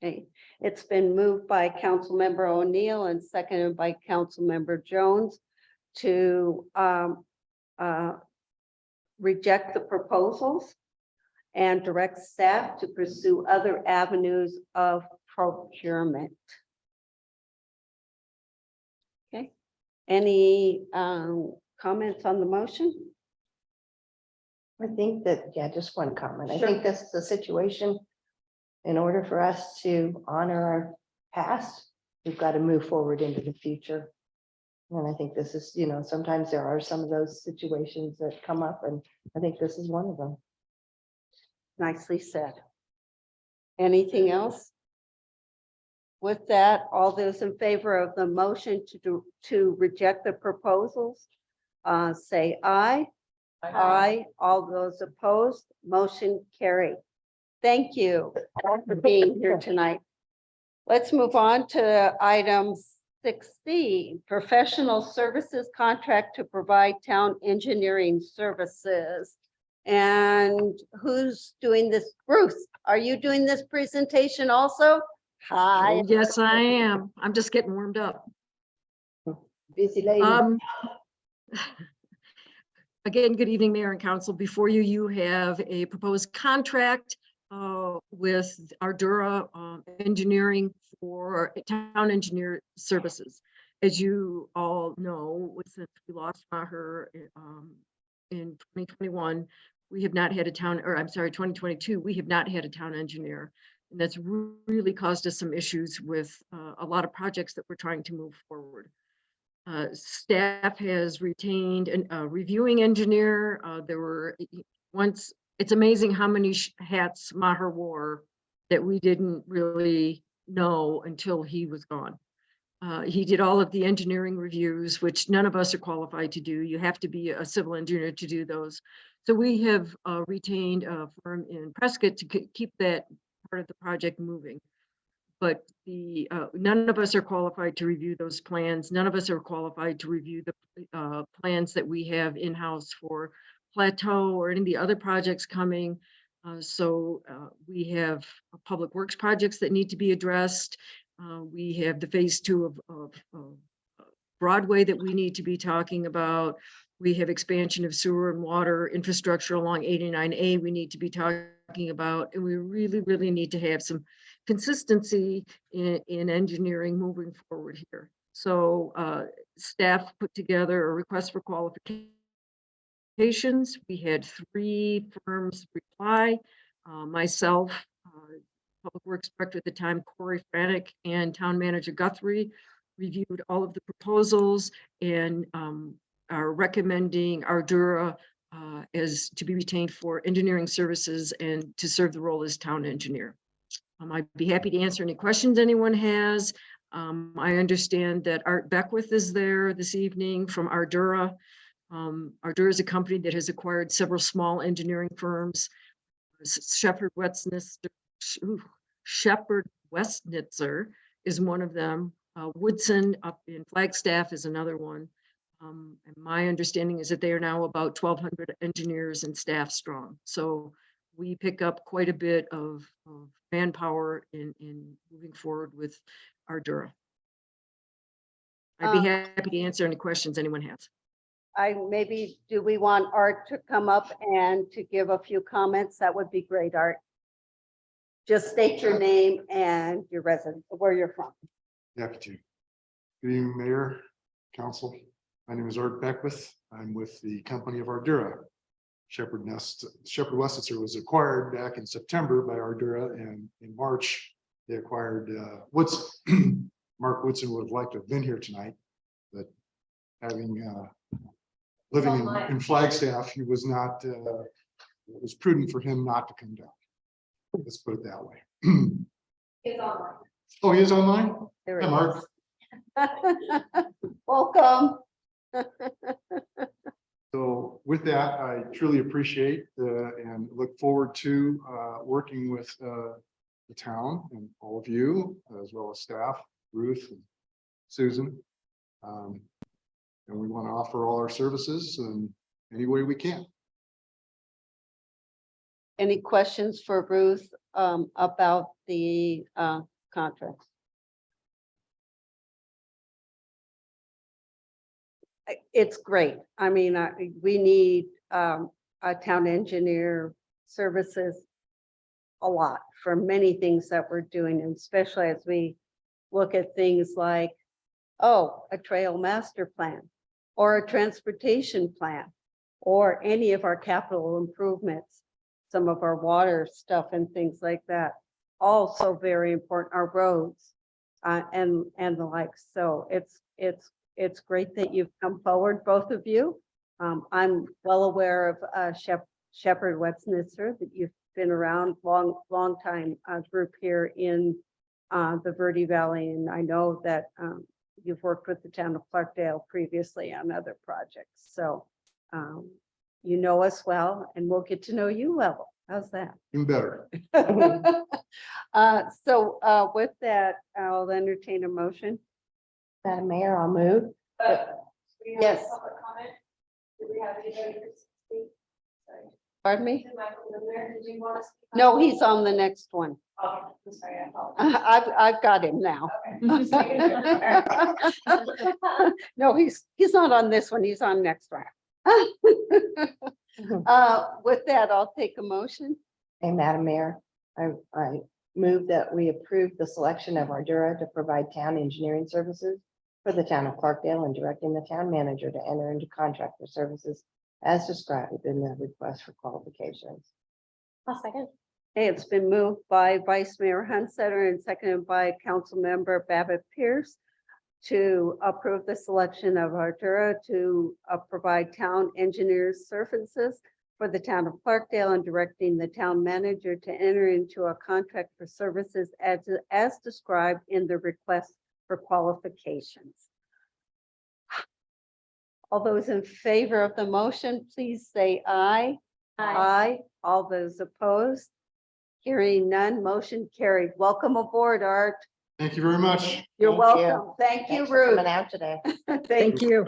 Okay, it's been moved by Councilmember O'Neill and seconded by Councilmember Jones to reject the proposals and direct staff to pursue other avenues of procurement. Okay, any comments on the motion? I think that, yeah, just one comment. I Sure. think this is a situation, in order for us to honor our past, we've got to move forward into the future. And I think this is, sometimes there are some of those situations that come up, and I think this is one of them. Nicely said. Anything else? With that, all those in favor of the motion to reject the proposals, say aye. Aye. All those opposed, motion carried. Thank you all for being here tonight. Let's move on to item 6C, professional services contract to provide town engineering services. And who's doing this? Bruce, are you doing this presentation also? Hi. Oh, yes, I am. I'm just getting warmed up. Busy lady. Again, good evening, Mayor and Council. Before you, you have a proposed contract with Ardura Engineering for town engineer services. As you all know, since we lost Maher in 2021, we have not had a town, or I'm sorry, 2022, we have not had a town engineer. And that's really caused us some issues with a lot of projects that we're trying to move forward. Staff has retained a reviewing engineer. It's amazing how many hats Maher wore that we didn't really know until he was gone. He did all of the engineering reviews, which none of us are qualified to do. You have to be a civil engineer to do those. So we have retained a firm in Prescott to keep that part of the project moving. But none of us are qualified to review those plans. None of us are qualified to review the plans that we have in-house for Plateau or any of the other projects coming. We have public works projects that need to be addressed. We have the phase 2 of Broadway that we need to be talking about. We have expansion of sewer and water infrastructure along 89A we need to be talking about. And we really, really need to have some consistency in engineering moving forward here. So staff put together a request for qualifications. We had 3 firms reply, myself, Public Works Director at the time, Corey Franick, and Town Manager Guthrie reviewed all of the proposals and are recommending Ardura as to be retained for engineering services and to serve the role as town engineer. I'd be happy to answer any questions anyone has. I understand that Art Beckwith is there this evening from Ardura. Ardura is a company that has acquired several small engineering firms. Shepherd Westnitzer is one of them. Woodson up in Flagstaff is another one. And my understanding is that they are now about 1,200 engineers and staff strong. So we pick up quite a bit of manpower in moving forward with Ardura. I'd be happy to answer any questions anyone has. Do we want Art to come up and to give a few comments? That would be great, Art. Just state your name and your residence, where you're from. Happy to. Good evening, Mayor, Council. My name is Art Beckwith. I'm with the company of Ardura. Shepherd Westnitzer was acquired back in September by Ardura, and in March, they acquired Woodson. Mark Woodson would have liked to have been here tonight, but having living in Flagstaff, he was not, it was prudent for him not to come down. Let's put it that way. It's online. Oh, he is online? There Hi, it Mark. is. Welcome. So with that, I truly appreciate and look forward to working with the town and all of you, as well as staff, Ruth and Susan. And we want to offer all our services in any way we can. Any questions for Ruth about the contracts? It's great. I mean, we need a town engineer services a lot for many things that we're doing, and especially as we look at things like, oh, a trail master plan or a transportation plan or any of our capital improvements, some of our water stuff and things like that. Also very important, our roads and the like. So it's great that you've come forward, both of you. I'm well aware of Shepherd Westnitzer, that you've been around long time group here in the Verde Valley, and I know that you've worked with the town of Clarkdale previously on other projects. So you know us well, and we'll get to know you well. How's that? Even better. So with that, I'll entertain a motion. Madam Mayor, I'll move. Yes. Public comment? Do we have anybody to speak? Sorry. Pardon me? Did Michael live there? Did you want to speak? No, he's on the next one. Oh, I'm sorry, I apologize. I've got him now. Okay. No, he's not on this one. He's on next one. With that, I'll take a motion. Hey, Madam Mayor, I move that we approve the selection of Ardura to provide town engineering services for the town of Clarkdale and directing the town manager to enter into contract for services as described in the request for qualifications. I'll second. Hey, it's been moved by Vice Mayor Hunsetter and seconded by Council Member Babbitt Pierce to approve the selection of Ardura to provide town engineers services for the town of Clarkdale and directing the town manager to enter into a contract for services as described in the request for qualifications. All those in favor of the motion, please say aye. Aye. All those opposed? Hearing none, motion carried. Welcome aboard, Art. Thank you very much. You're Thank welcome. you. Thank you, Thanks for Ruth. coming out today. Thank you.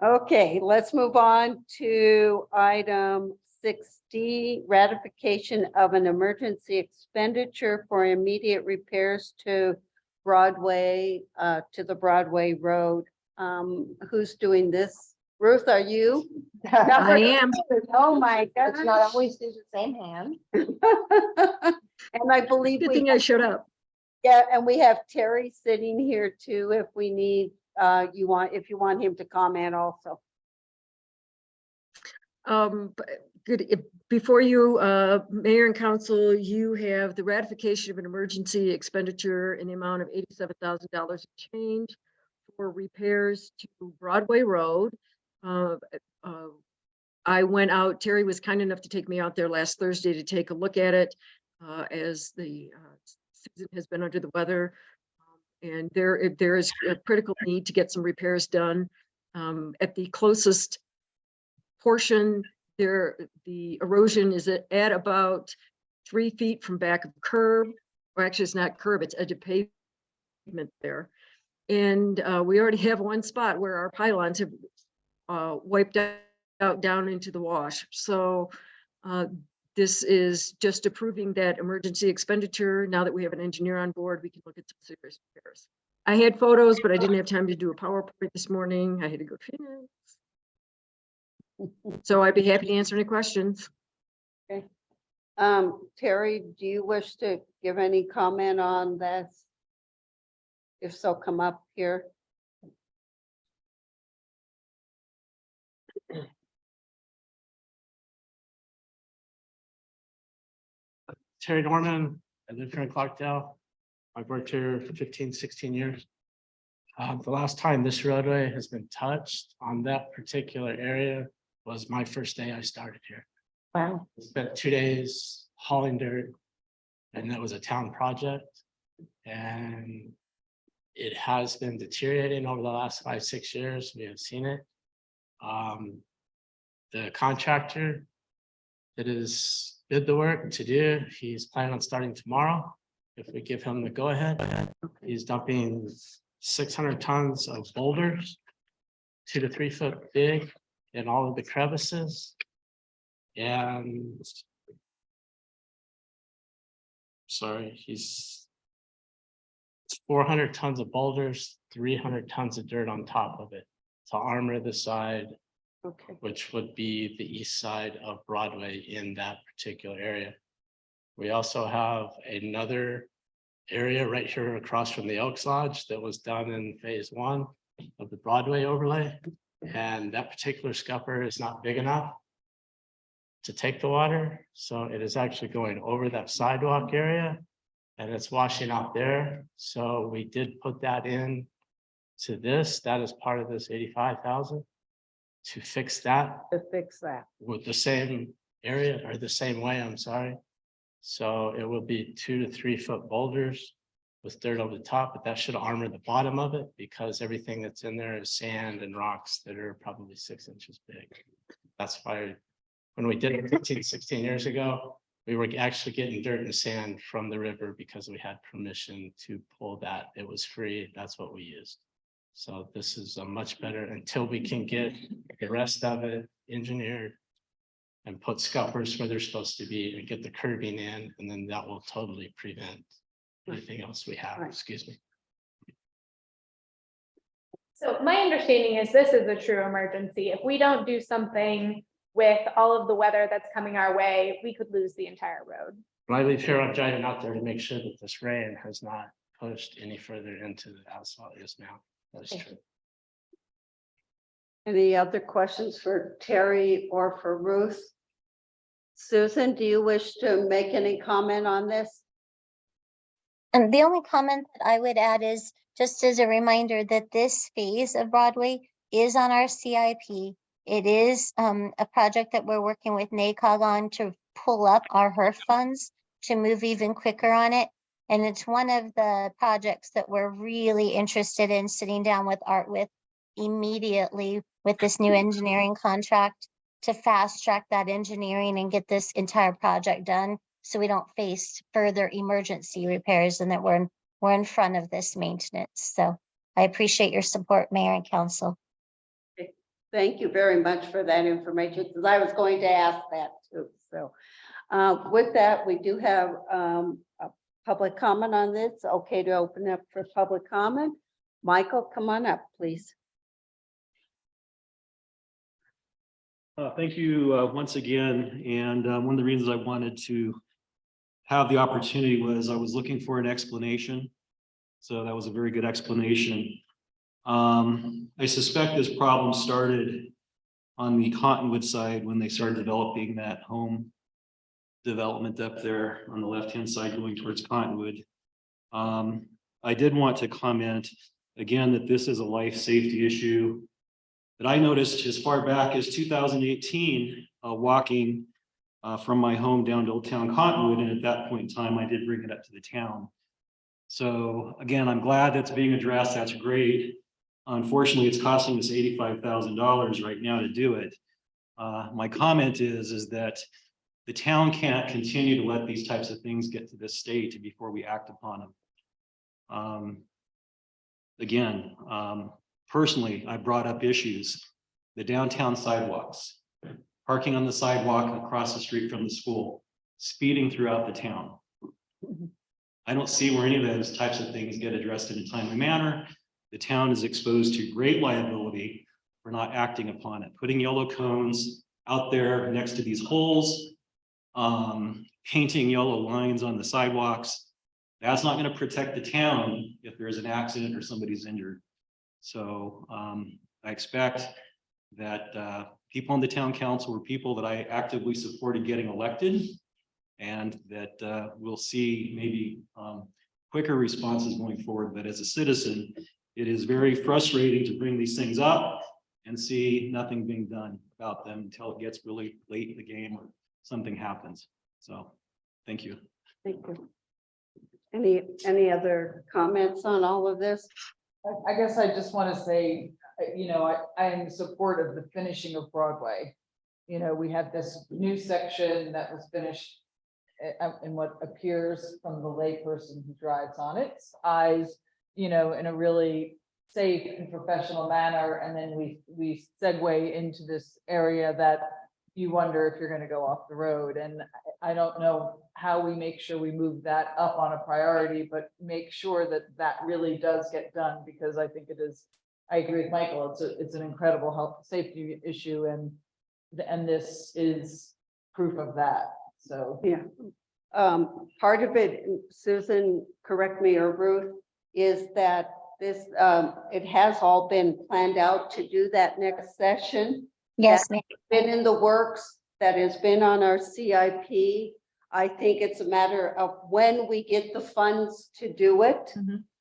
Okay, let's move on to item 6D, ratification of an emergency expenditure for immediate repairs to Broadway, to the Broadway Road. Who's doing this? Ruth, are you? I am. Oh, my Let's not gosh. always do the same hand. And I believe Good we, thing I showed up. yeah, and we have Terry sitting here too, if we need, if you want him to comment also. Good. Before you, Mayor and Council, you have the ratification of an emergency expenditure in the amount of $87,000 change for repairs to Broadway Road. I went out, Terry was kind enough to take me out there last Thursday to take a look at it as the Susan has been under the weather. And there is a critical need to get some repairs done. At the closest portion there, the erosion is at about 3 feet from back of curb, or actually it's not curb, it's edge of pavement there. And we already have one spot where our pylons have wiped out down into the wash. So this is just approving that emergency expenditure. Now that we have an engineer on board, we can look at some serious repairs. I had photos, but I didn't have time to do a PowerPoint this morning. I had to go finish. So I'd be happy to answer any questions. Okay. Terry, do you wish to give any comment on this? If so, come up here. Terry Norman, I live here in Clarkdale. I've worked here for 15, 16 years. The last time this roadway has been touched on that particular area was my first day I started here. Wow. Spent 2 days hauling dirt, and that was a town project. And it has been deteriorating over the last 5, 6 years. We have seen it. The contractor that is did the work to do, he's planning on starting tomorrow. If we give him the go ahead, he's dumping 600 tons of boulders, 2 to 3 foot big in all of the crevices. And sorry, he's 400 tons of boulders, 300 tons of dirt on top of it to armor the side, Okay. which would be the east side of Broadway in that particular area. We also have another area right here across from the Elks Lodge that was done in phase 1 of the Broadway overlay. And that particular scupper is not big enough to take the water. So it is actually going over that sidewalk area and it's washing out there. So we did put that in to this. That is part of this 85,000 to fix that To fix that. with the same area or the same way, I'm sorry. So it will be 2 to 3 foot boulders with dirt over the top, but that should armor the bottom of it because everything that's in there is sand and rocks that are probably 6 inches big. That's why when we did it 15, 16 years ago, we were actually getting dirt and sand from the river because we had permission to pull that. It was free. That's what we used. So this is a much better until we can get the rest of it engineered and put scuppers where they're supposed to be and get the curbing in, and then that will totally prevent anything else we have, excuse me. So my understanding is this is a true emergency. If we don't do something with all of the weather that's coming our way, we could lose the entire road. When I leave here, I'm driving out there to make sure that this rain has not pushed any further into the asphalt. Yes, ma'am. That is true. Any other questions for Terry or for Ruth? Susan, do you wish to make any comment on this? And the only comment that I would add is just as a reminder that this phase of Broadway is on our CIP. It is a project that we're working with NACOG on to pull up our HERF funds to move even quicker on it. And it's one of the projects that we're really interested in sitting down with Art with immediately with this new engineering contract to fast track that engineering and get this entire project done. So we don't face further emergency repairs and that we're in front of this maintenance. So I appreciate your support, Mayor and Council. Thank you very much for that information, because I was going to ask that too. So with that, we do have a public comment on this. Okay to open up for public comment. Michael, come on up, please. Thank you once again. And one of the reasons I wanted to have the opportunity was I was looking for an explanation. So that was a very good explanation. I suspect this problem started on the Cottonwood side when they started developing that home development up there on the left-hand side going towards Cottonwood. I did want to comment again that this is a life safety issue that I noticed as far back as 2018, walking from my home down to Old Town Cottonwood. And at that point in time, I did bring it up to the town. So again, I'm glad that's being addressed. That's great. Unfortunately, it's costing us $85,000 right now to do it. My comment is that the town can't continue to let these types of things get to this state before we act upon them. Again, personally, I brought up issues, the downtown sidewalks, parking on the sidewalk across the street from the school, speeding throughout the town. I don't see where any of those types of things get addressed in a timely manner. The town is exposed to great liability for not acting upon it, putting yellow cones out there next to these holes, painting yellow lines on the sidewalks. That's not going to protect the town if there's an accident or somebody's injured. So I expect that people on the town council were people that I actively supported getting elected, and that we'll see maybe quicker responses going forward. But as a citizen, it is very frustrating to bring these things up and see nothing being done about them until it gets really late in the game or something happens. So, thank you. Thank you. Any other comments on all of this? I guess I just want to say, I am in support of the finishing of Broadway. We have this new section that was finished in what appears from the layperson who drives on its eyes, in a really safe and professional manner. And then we segue into this area that you wonder if you're going to go off the road. And I don't know how we make sure we move that up on a priority, but make sure that that really does get done, because I think it is, I agree with Michael, it's an incredible health safety issue, and this is proof of that. So Yeah. Part of it, Susan, correct me, or Ruth, is that this, it has all been planned out to do that next session. Yes, ma'am. Been in the works, that has been on our CIP. I think it's a matter of when we get the funds to do it.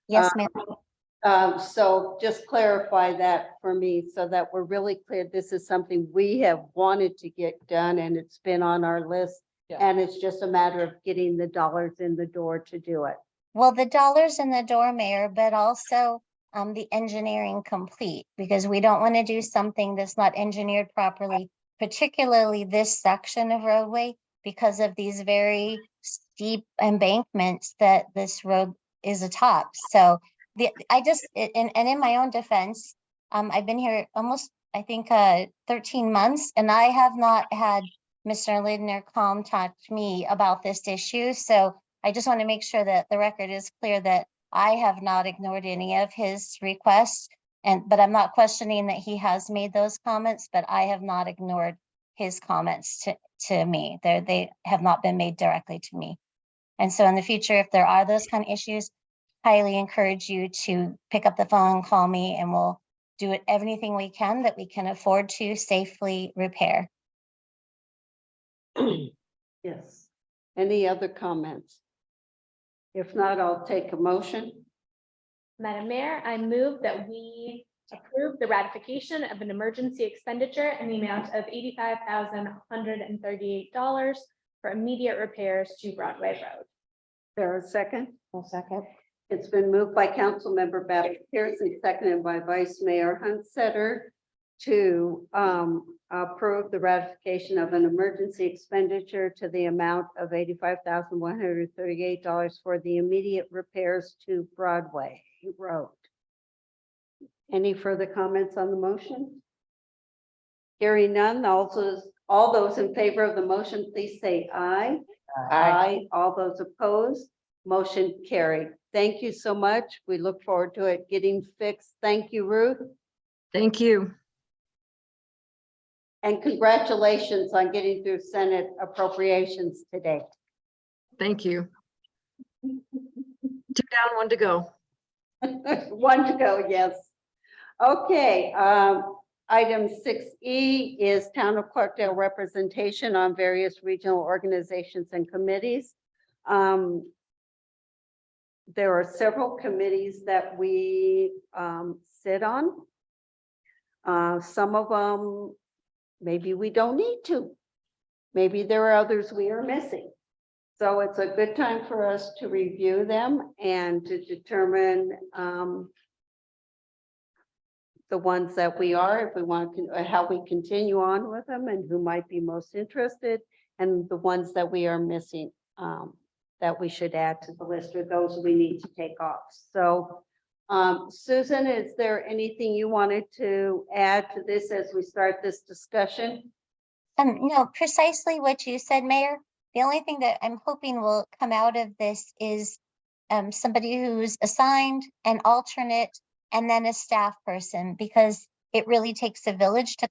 Yes, ma'am. So just clarify that for me so that we're really clear. This is something we have wanted to get done, and it's been on our list. Yeah. And it's just a matter of getting the dollars in the door to do it. Well, the dollars in the door, Mayor, but also the engineering complete, because we don't want to do something that's not engineered properly, particularly this section of roadway, because of these very steep embankments that this road is atop. So and in my own defense, I've been here almost, I think, 13 months, and I have not had Mr. Lindner contact me about this issue. So I just want to make sure that the record is clear that I have not ignored any of his requests, but I'm not questioning that he has made those comments, but I have not ignored his comments to me. They have not been made directly to me. And so in the future, if there are those kind of issues, highly encourage you to pick up the phone, call me, and we'll do everything we can that we can afford to safely repair. Yes. Any other comments? If not, I'll take a motion. Madam Mayor, I move that we approve the ratification of an emergency expenditure in the amount of $85,138 for immediate repairs to Broadway Road. There a second? One second. It's been moved by Councilmember Babbitt Pearson, seconded by Vice Mayor Hunsetter to approve the ratification of an emergency expenditure to the amount of $85,138 for the immediate repairs to Broadway Road. Any further comments on the motion? Hearing none, all those in favor of the motion, please say aye. Aye. All those opposed, motion carried. Thank you so much. We look forward to it getting fixed. Thank you, Ruth. Thank you. And congratulations on getting through Senate appropriations today. Thank you. 2 down, 1 to go. 1 to go, yes. Okay, item 6E is Town of Clarkdale representation on various regional organizations and committees. There are several committees that we sit on. Some of them, maybe we don't need to. Maybe there are others we are missing. So it's a good time for us to review them and to determine the ones that we are, if we want to, how we continue on with them and who might be most interested, and the ones that we are missing that we should add to the list, or those we need to take off. So Susan, is there anything you wanted to add to this as we start this discussion? No, precisely what you said, Mayor. The only thing that I'm hoping will come out of this is somebody who's assigned an alternate and then a staff person, because it really takes a village to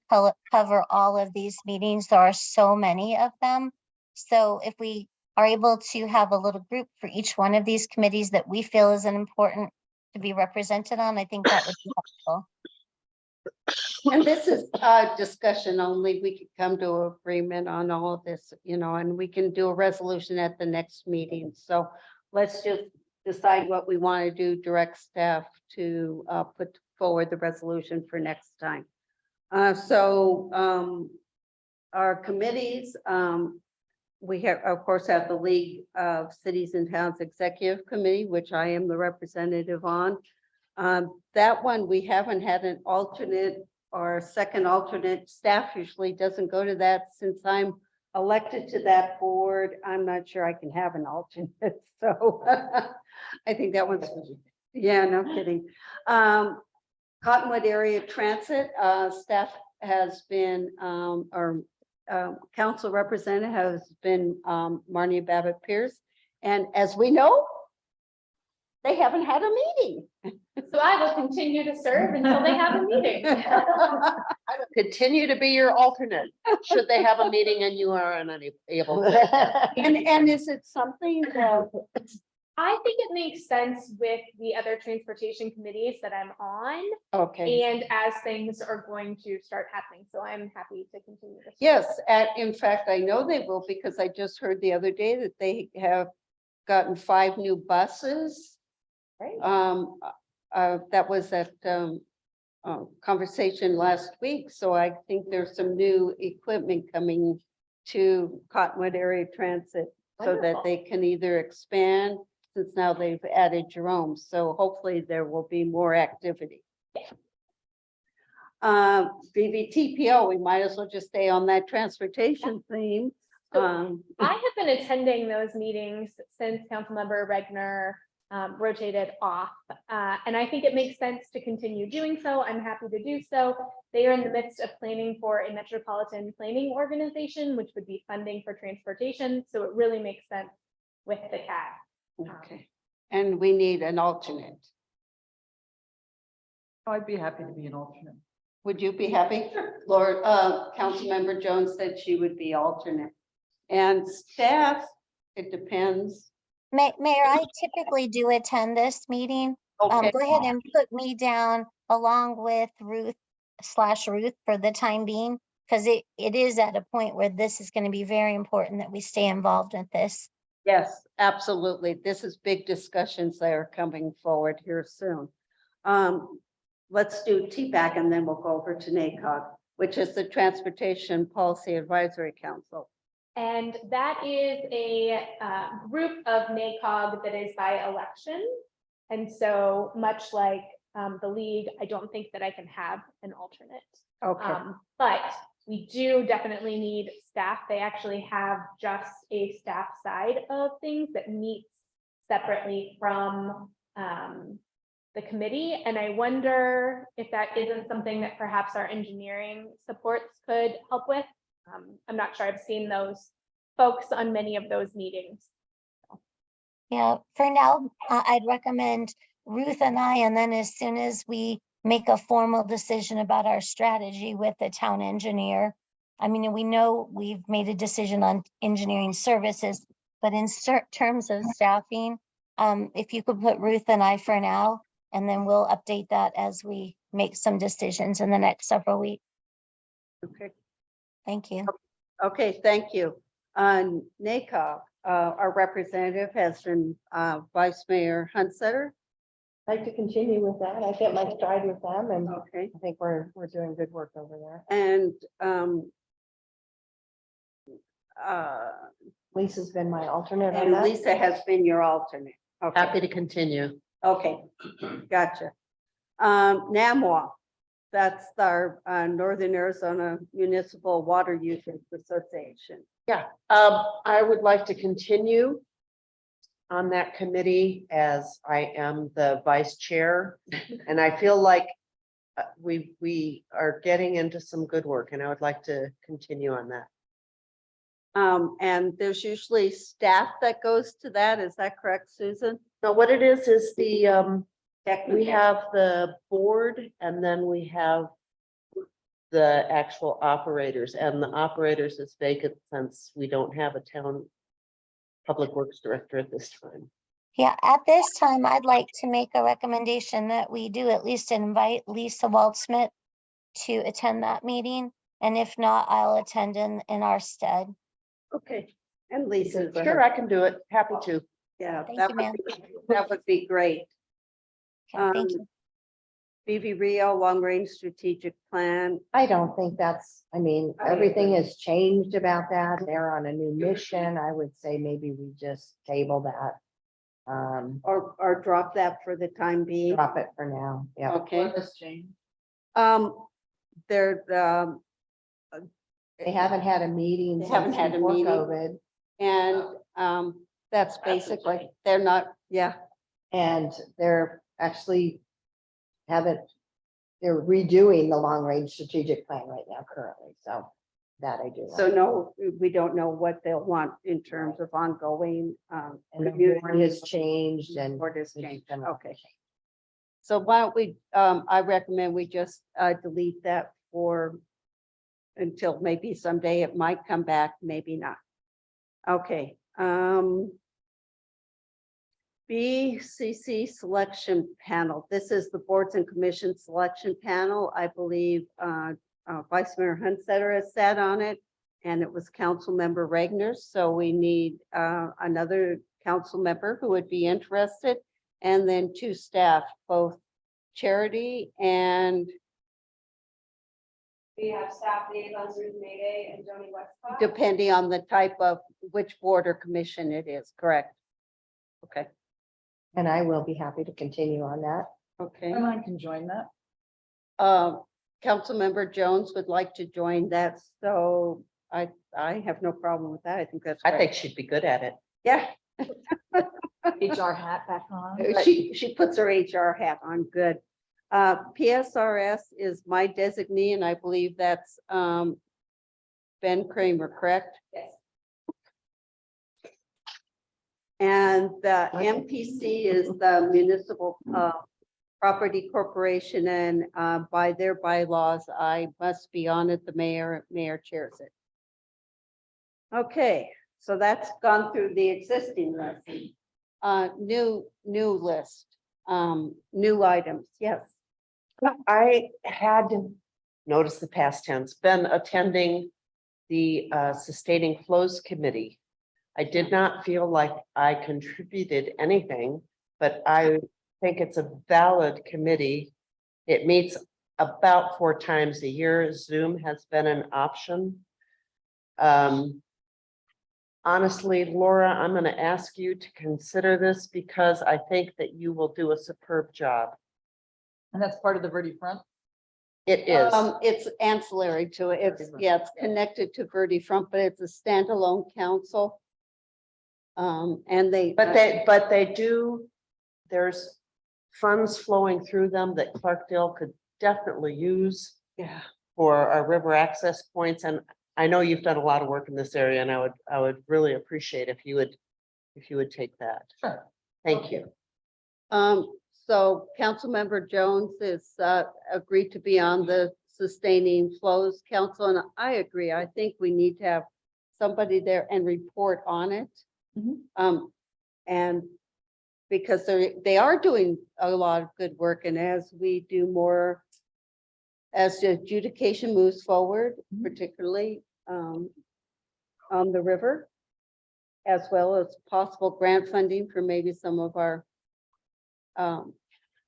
cover all of these meetings. There are so many of them. So if we are able to have a little group for each one of these committees that we feel is an important to be represented on, I think that would be helpful. And this is discussion only. We could come to agreement on all of this, you know, and we can do a resolution at the next meeting. So let's just decide what we want to do, direct staff to put forward the resolution for next time. Our committees, we have, of course, have the League of Cities and Towns Executive Committee, which I am the representative on. That one, we haven't had an alternate or second alternate. Staff usually doesn't go to that. Since I'm elected to that board, I'm not sure I can have an alternate. So I think that one's, yeah, no kidding. Cottonwood Area Transit, staff has been, council representative has been Marnie Babbitt Pierce. And as we know, they haven't had a meeting. So I will continue to serve until they have a meeting. Continue to be your alternate, should they have a meeting and you are unable to. And is it something that, I think it makes sense with the other transportation committees that I'm on, okay, and as things are going to start happening, so I'm happy to continue this. yes, in fact, I know they will, because I just heard the other day that they have gotten 5 new buses. Right. That was at conversation last week, so I think there's some new equipment coming to Cottonwood Area Transit so that Wonderful. they can either expand, since now they've added Jerome, so hopefully there will be more activity. VVTPO, we might as well just stay on that transportation theme. So I have been attending those meetings since Councilmember Regner rotated off. And I think it makes sense to continue doing so. I'm happy to do so. They are in the midst of planning for a metropolitan planning organization, which would be funding for transportation. So it really makes sense with the CAT. Okay, and we need an alternate. I'd be happy to be an alternate. Would you be happy? Lord, Councilmember Jones said she would be alternate. And staff, it depends. Mayor, I typically do attend this meeting. Okay. Go ahead and put me down along with Ruth for the time being, because it is at a point where this is going to be very important that we stay involved with this. Yes, absolutely. This is big discussions that are coming forward here soon. Let's do TPAC and then we'll go over to NACOG, which is the Transportation Policy Advisory Council. And that is a group of NACOG that is by election. And so much like the league, I don't think that I can have an alternate. Okay, But we do definitely need staff. They actually have just a staff side of things that meets separately from the committee. And I wonder if that isn't something that perhaps our engineering supports could help with. I'm not sure I've seen those folks on many of those meetings. Yeah, for now, I'd recommend Ruth and I, and then as soon as we make a formal decision about our strategy with the town engineer. I mean, we know we've made a decision on engineering services, but in terms of staffing, if you could put Ruth and I for now, and then we'll update that as we make some decisions in the next several weeks. okay, Thank you. okay, thank you. NACOG, our representative has been Vice Mayor Hunsetter. Like to continue with that. I get my stride with them and Okay. I think we're doing good work over there. And Lisa's been my alternate on and that. Lisa has been your alternate. Okay. Happy to continue. Okay, gotcha. NAMWA, that's our Northern Arizona Municipal Water Users Association. Yeah, I would like to continue on that committee as I am the vice chair. And I feel like we are getting into some good work and I would like to continue on that. And there's usually staff that goes to that. Is that correct, Susan? Now, what it is the, we Technically. have the board and then we have the actual operators, and the operators is vacant since we don't have a town public works director at this time. Yeah, at this time, I'd like to make a recommendation that we do at least invite Lisa Waldschmidt to attend that meeting. And if not, I'll attend in our stead. Okay, and Lisa. Sure, I can do it. Happy to. Yeah, Thank that you, would ma'am. that would be great. Okay, thank you. BV Rio Long Range Strategic Plan. I don't think that's, I mean, everything has changed about that. They're on a new mission. I would say maybe we just table that. Or drop that for the time being. Drop it for now. Yeah. Okay. What has changed? They're, They haven't had a meeting They haven't since had a before meeting. COVID. and that's basically, they're not, yeah. And they're actually they're redoing the long range strategic plan right now currently. So that I do. So no, we don't know what they'll want in terms of ongoing. And the review. board has changed and. Board has it's changed, been- okay. So why don't we, I recommend we just delete that for until maybe someday it might come back, maybe not. Okay. BCC selection panel. This is the boards and commissions selection panel. I believe Vice Mayor Hunsetter has sat on it and it was Council Member Regner. So we need another council member who would be interested. And then 2 staff, both Charity and We have staff liaisons, Ruth Mayday and Joni Westcott. depending on the type of which board or commission it is, correct? Okay, And I will be happy to continue on that. okay. And I can join that. Councilmember Jones would like to join that, so I have no problem with that. I think that's I great. think she'd be good at it. Yeah, HR hat back on. she puts her HR hat on, good. PSRS is my designee, and I believe that's Ben Kramer, correct? Yes. And the MPC is the Municipal Property Corporation, and by their bylaws, I must be on it. The mayor chairs it. Okay, so that's gone through the existing list. New list, new items, yes. I had, notice the past tense, been attending the Sustaining Flows Committee. I did not feel like I contributed anything, but I think it's a valid committee. It meets about 4 times a year. Zoom has been an option. Honestly, Laura, I'm going to ask you to consider this because I think that you will do a superb job. And that's part of the Verde Front. It is. It's ancillary to it. It's connected to Verde Front, but it's a standalone council. And they. But they do, there's funds flowing through them that Clarkdale could definitely use Yeah. for our river access points. And I know you've done a lot of work in this area and I would really appreciate if you would take that. Sure. Thank you. So Councilmember Jones is agreed to be on the Sustaining Flows Council, and I agree. I think we need to have somebody there and report on it. And because they are doing a lot of good work, and as we do more, as the adjudication moves forward, particularly on the river, as well as possible grant funding for maybe some of our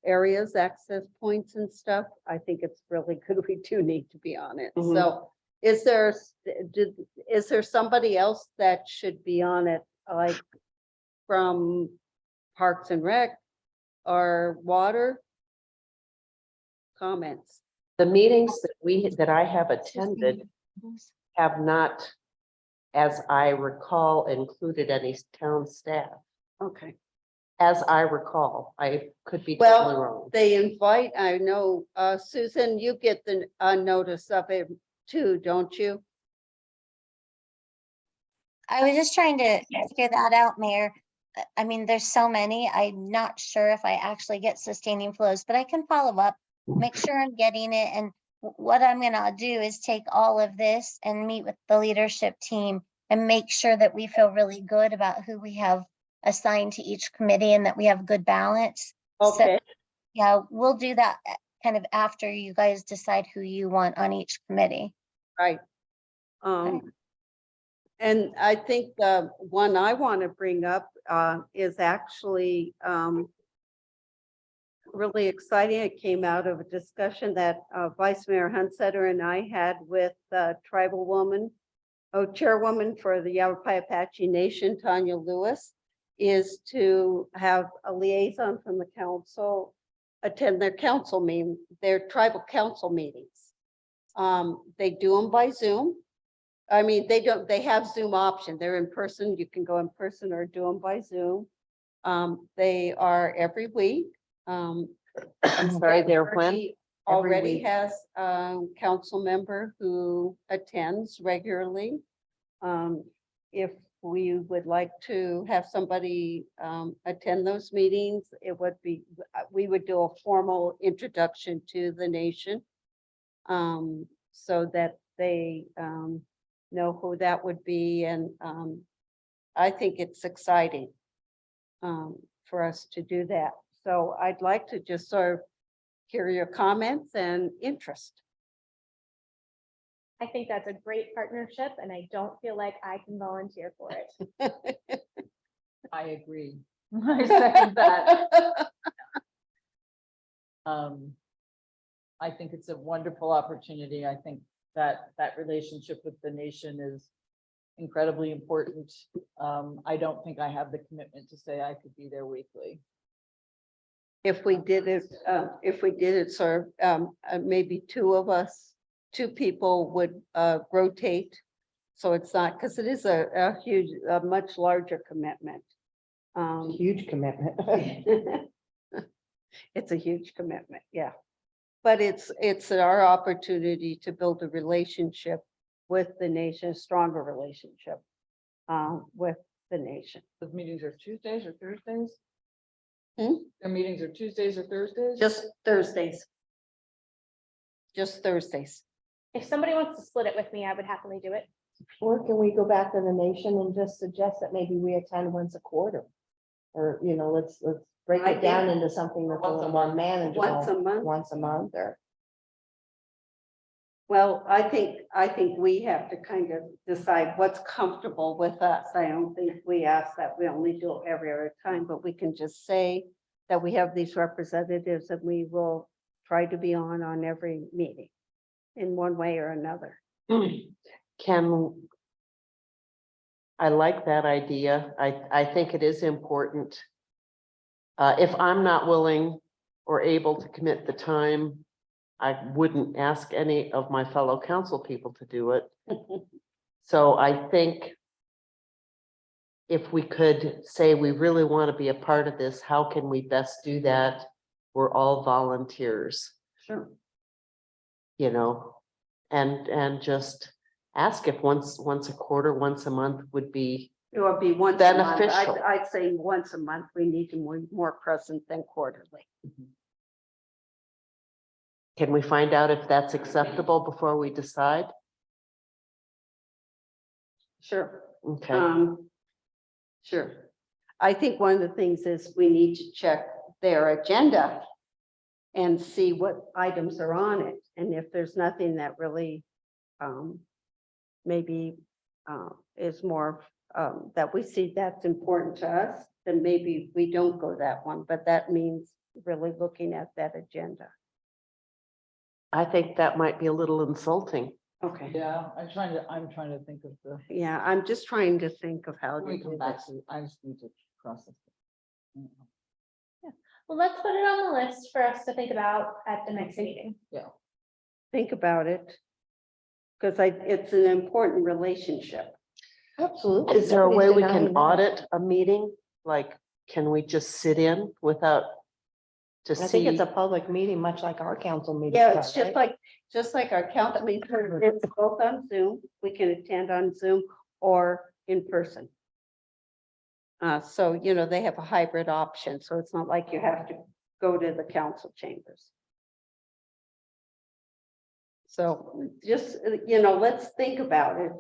areas, access points and stuff. I think it's really good. We do need to be on it. Mhm. So Is there, is there somebody else that should be on it, like from Parks and Rec or Water? Comments? The meetings that I have attended have not, as I recall, included any town staff. Okay. As I recall, I could be totally Well, wrong. they invite, I know, Susan, you get the notice of it too, don't you? I was just trying to figure that out, Mayor. I mean, there's so many. I'm not sure if I actually get sustaining flows, but I can follow up, make sure I'm getting it. And what I'm gonna do is take all of this and meet with the leadership team and make sure that we feel really good about who we have assigned to each committee and that we have good balance. So, Okay, yeah, we'll do that kind of after you guys decide who you want on each committee. right. And I think the one I want to bring up is actually really exciting. It came out of a discussion that Vice Mayor Hunsetter and I had with tribal woman, chairwoman for the Yavapai Apache Nation, Tanya Lewis, is to have a liaison from the council attend their council meeting, their tribal council meetings. They do them by Zoom. I mean, they have Zoom option. They're in person. You can go in person or do them by Zoom. They are every week. I'm sorry, they're when? He already week. has a council member who attends regularly. If we would like to have somebody attend those meetings, it would be, we would do a formal introduction to the nation so that they know who that would be. And I think it's exciting for us to do that. So I'd like to just sort of hear your comments and interest. I think that's a great partnership and I don't feel like I can volunteer for it. I agree. I second that. I think it's a wonderful opportunity. I think that relationship with the nation is incredibly important. I don't think I have the commitment to say I could be there weekly. If we did it, sort of, maybe two people would rotate. So it's not, because it is a huge, a much larger commitment. Huge commitment. It's a huge commitment, yeah. But it's our opportunity to build a relationship with the nation, a stronger relationship with the nation. The meetings are Tuesdays or Thursdays? Hmm? Their meetings are Tuesdays or Thursdays? Just Thursdays. Just Thursdays. If somebody wants to split it with me, I would happily do it. Or can we go back to the nation and just suggest that maybe we attend once a quarter? Or, you know, let's break I it down think into something that's a once a little more month. manageable. Once a month. Once a month or. Well, I think we have to kind of decide what's comfortable with us. I don't think we ask that we only do it every other time, but we can just say that we have these representatives and we will try to be on every meeting in one way or another. I like that idea. I think it is important. If I'm not willing or able to commit the time, I wouldn't ask any of my fellow council people to do it. So I think if we could say we really want to be a part of this, how can we best do that? We're all volunteers, Sure. you know, and just ask if once a quarter, once a month would be It would be once a month. beneficial. I'd say once a month, we need to be more present than quarterly. Can we find out if that's acceptable before we decide? Sure. Okay, Sure. I think one of the things is we need to check their agenda and see what items are on it. And if there's nothing that really maybe is more that we see that's important to us, then maybe we don't go that one, but that means really looking at that agenda. I think that might be a little insulting. Okay, Yeah, I'm trying to think of the. yeah, I'm just trying to think of how to We do come back this. to, I just need to process. it. Well, let's put it on the list for us to think about at the next meeting. Yeah. Think about it. Because it's an important relationship. Absolutely. Is there a way we can Nobody's denying that. audit a meeting? Like, can we just sit in without to I think it's see? a public meeting, much like our council meeting. Yeah, it's just like our council meeting, it's both on Zoom, we can attend on Zoom or in person. So, you know, they have a hybrid option, so it's not like you have to go to the council chambers. So just, you know, let's think about it.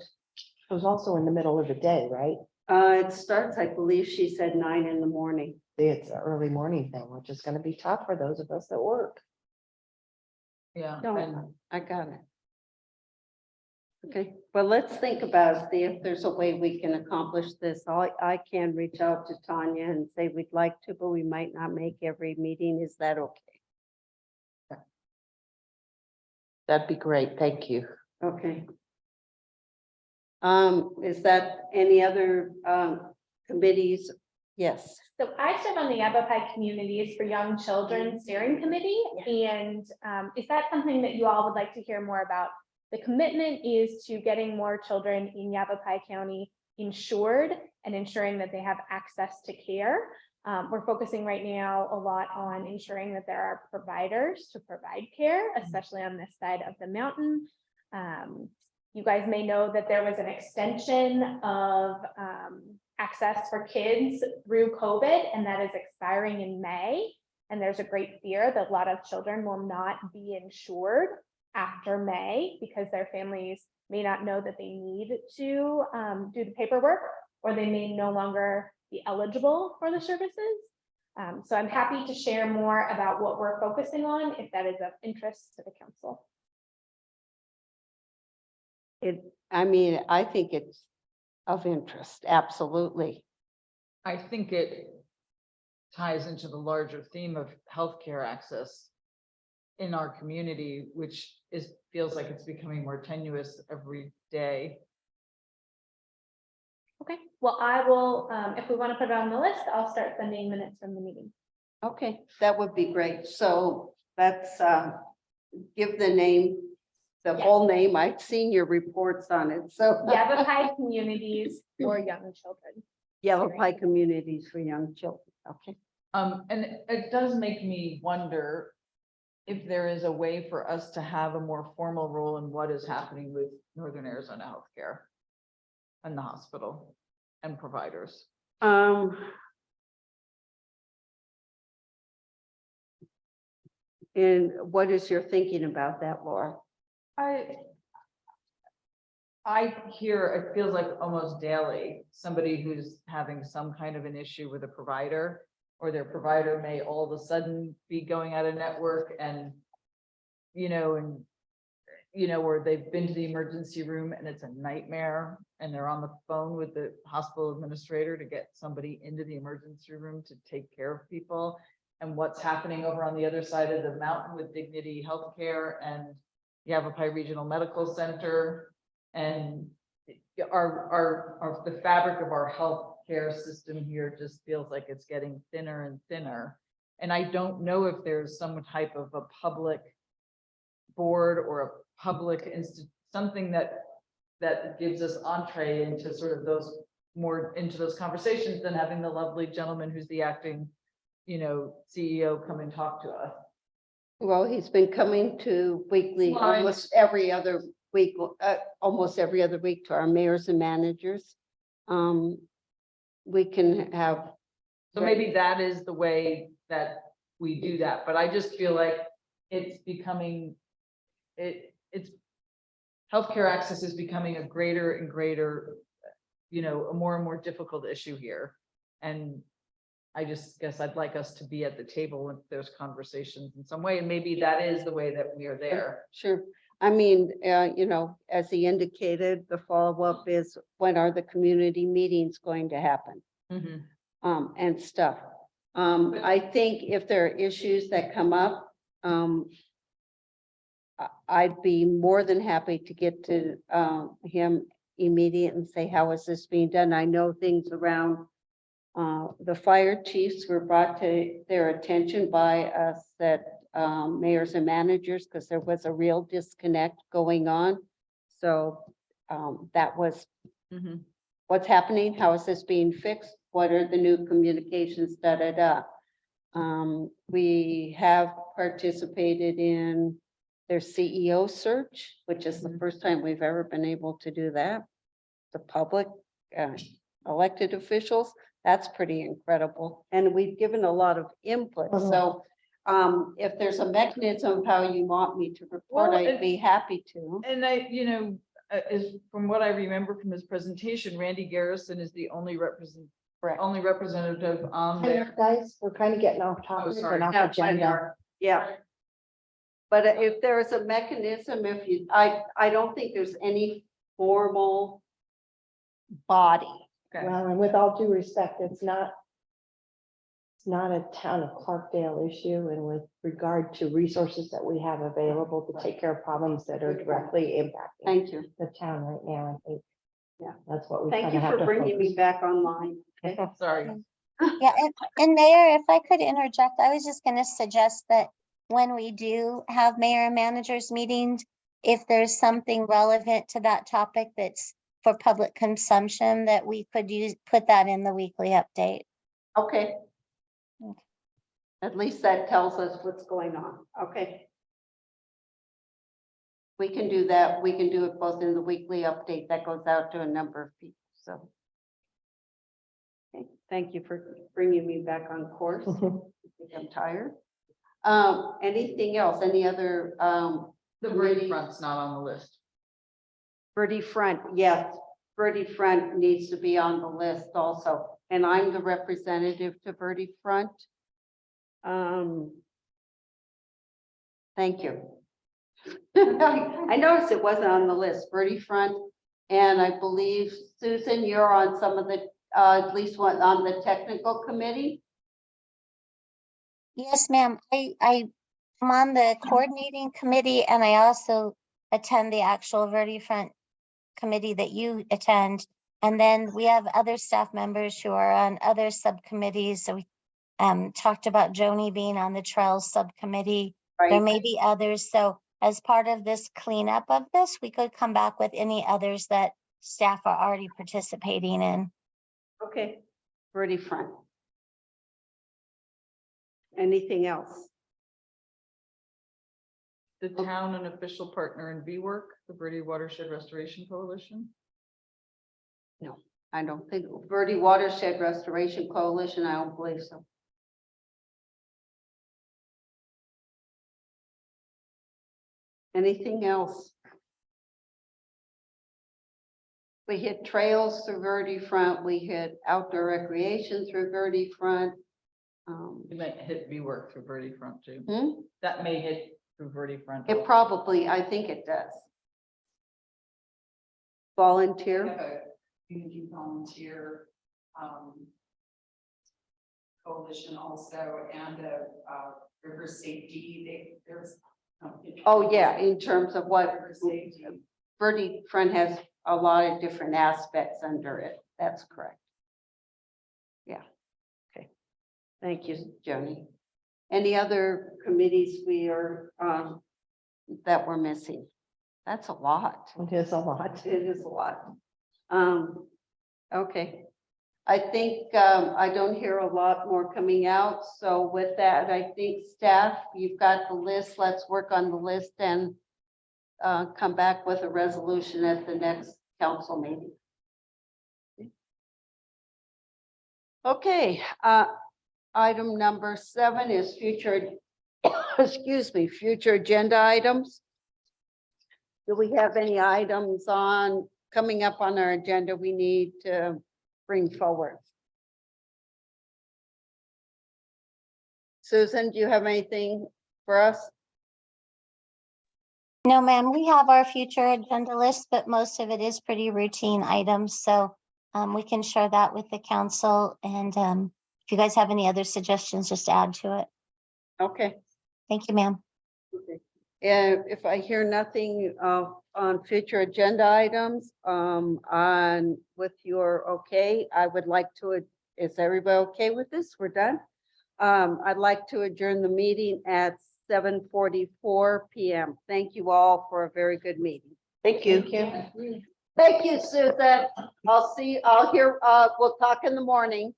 It was also in the middle of the day, right? It starts, I believe she said 9 in the morning. It's an early morning thing, which is gonna be tough for those of us that work. Yeah, and No, I got it. Okay, well, let's think about it, see if there's a way we can accomplish this. I can reach out to Tanya and say we'd like to, but we might not make every meeting. Is that okay? That'd be great. Thank you. Okay. Is that any other committees? Yes. So I serve on the Yavapai Communities for Young Children Steering Committee. And is that something that you all would like to hear more about? The commitment is to getting more children in Yavapai County insured and ensuring that they have access to care. We're focusing right now a lot on ensuring that there are providers to provide care, especially on this side of the mountain. You guys may know that there was an extension of access for kids through COVID, and that is expiring in May. And there's a great fear that a lot of children will not be insured after May because their families may not know that they need to do the paperwork, or they may no longer be eligible for the services. So I'm happy to share more about what we're focusing on if that is of interest to the council. I mean, I think it's of interest, absolutely. I think it ties into the larger theme of healthcare access in our community, which feels like it's becoming more tenuous every day. Okay, well, I will, if we want to put it on the list, I'll start sending minutes from the meeting. Okay, that would be great. So let's give the name, the Yeah. whole name. I've seen your reports on it, so. Yavapai Communities for Young Children. Yavapai Communities for Young Children, okay. And it does make me wonder if there is a way for us to have a more formal role in what is happening with Northern Arizona Healthcare and the hospital and providers. And what is your thinking about that, Laura? I hear, it feels like almost daily, somebody who's having some kind of an issue with a provider, or their provider may all of a sudden be going out of network and, where they've been to the emergency room and it's a nightmare, and they're on the phone with the hospital administrator to get somebody into the emergency room to take care of people. And what's happening over on the other side of the mountain with Dignity Healthcare and Yavapai Regional Medical Center. And the fabric of our healthcare system here just feels like it's getting thinner and thinner. And I don't know if there's some type of a public board or a public something that gives us entree into sort of those conversations than having the lovely gentleman who's the acting, CEO come and talk to us. Well, he's been coming to weekly, Well, almost every other week to our mayors and managers. We can have. So maybe that is the way that we do that, but I just feel like it's becoming, healthcare access is becoming a greater and greater, a more and more difficult issue here. And I just guess I'd like us to be at the table with those conversations in some way, and maybe that is the way that we are there. Sure. I mean, as he indicated, the follow-up is when are the community meetings going to happen? And stuff. I think if there are issues that come up, I'd be more than happy to get to him immediate and say, how is this being done? I know things around the fire chiefs were brought to their attention by us that mayors and managers, because there was a real disconnect going on. So that was what's happening, how is this being fixed? What are the new communications, da, da, da. We have participated in their CEO search, which is the first time we've ever been able to do that. The public, elected officials, that's pretty incredible. And we've given a lot of input. So if there's a mechanism of how you want me to report, Well, I'd be happy to. And is from what I remember from his presentation, Randy Garrison is the only representative on there. Guys, we're kind of getting off topic sorry. and off Yeah, agenda. Yeah. But if there is a mechanism, if you, I don't think there's any formal body. Okay. Well, and with all due respect, it's not a town of Clarkdale issue, and with regard to resources that we have available to take care of problems that are directly impacting Thank you. the town right now, I think. Yeah. That's what we Thank kind you of have for to bringing me focus. back online. Okay. Sorry. Yeah, and Mayor, if I could interject, I was just gonna suggest that when we do have mayor and managers meetings, if there's something relevant to that topic that's for public consumption, that we could put that in the weekly update. Okay. Okay. At least that tells us what's going on. Okay. We can do that. We can do it both in the weekly update that goes out to a number of people, so. Okay, thank you for bringing me back on course. I think I'm tired. Anything else? Any other, The Brady Front's not on the list. Birdie Front, yes, Birdie Front needs to be on the list also, and I'm the representative to Birdie Front. Thank you. I noticed it wasn't on the list, Birdie Front, and I believe, Susan, you're on some of the, at least one on the technical committee. Yes, ma'am. I'm on the coordinating committee, and I also attend the actual Verde Front committee that you attend. And then we have other staff members who are on other subcommittees. So we talked about Joni being on the Trails subcommittee. There may be others. So as part of this cleanup of this, we could come back with any others that staff are already participating in. Okay, Birdie Front. Anything else? The town and official partner in VWork, the Verde Watershed Restoration Coalition. No, I don't think Verde Watershed Restoration Coalition, I don't believe so. Anything else? We hit trails through Verde Front, we hit outdoor recreation through Verde Front. You might hit VWork through Verde Front too. Hmm? That may hit through Verde Front. It probably, I think it does. Volunteer, Community volunteer coalition also, and river safety. There's. oh yeah, in terms of what River safety. Verde Front has a lot of different aspects under it. That's correct. Yeah. Okay. Thank you, Joni. Any other committees we are, that we're missing? That's a lot. It is a lot. It is a lot. Okay. I think, I don't hear a lot more coming out. So with that, I think staff, you've got the list. Let's work on the list and come back with a resolution at the next council meeting. Okay, item number 7 is future, excuse me, future agenda items. Do we have any items on coming up on our agenda we need to bring forward? Susan, do you have anything for us? No, ma'am, we have our future agenda list, but most of it is pretty routine items. So we can share that with the council. And if you guys have any other suggestions, just add to it. Okay. Thank you, ma'am. Okay. And if I hear nothing on future agenda items, on with your okay, I would like to, is everybody okay with this? We're done? I'd like to adjourn the meeting at 7:44 PM. Thank you all for a very good meeting. Thank you. Thank you, Susan. I'll hear, we'll talk in the morning.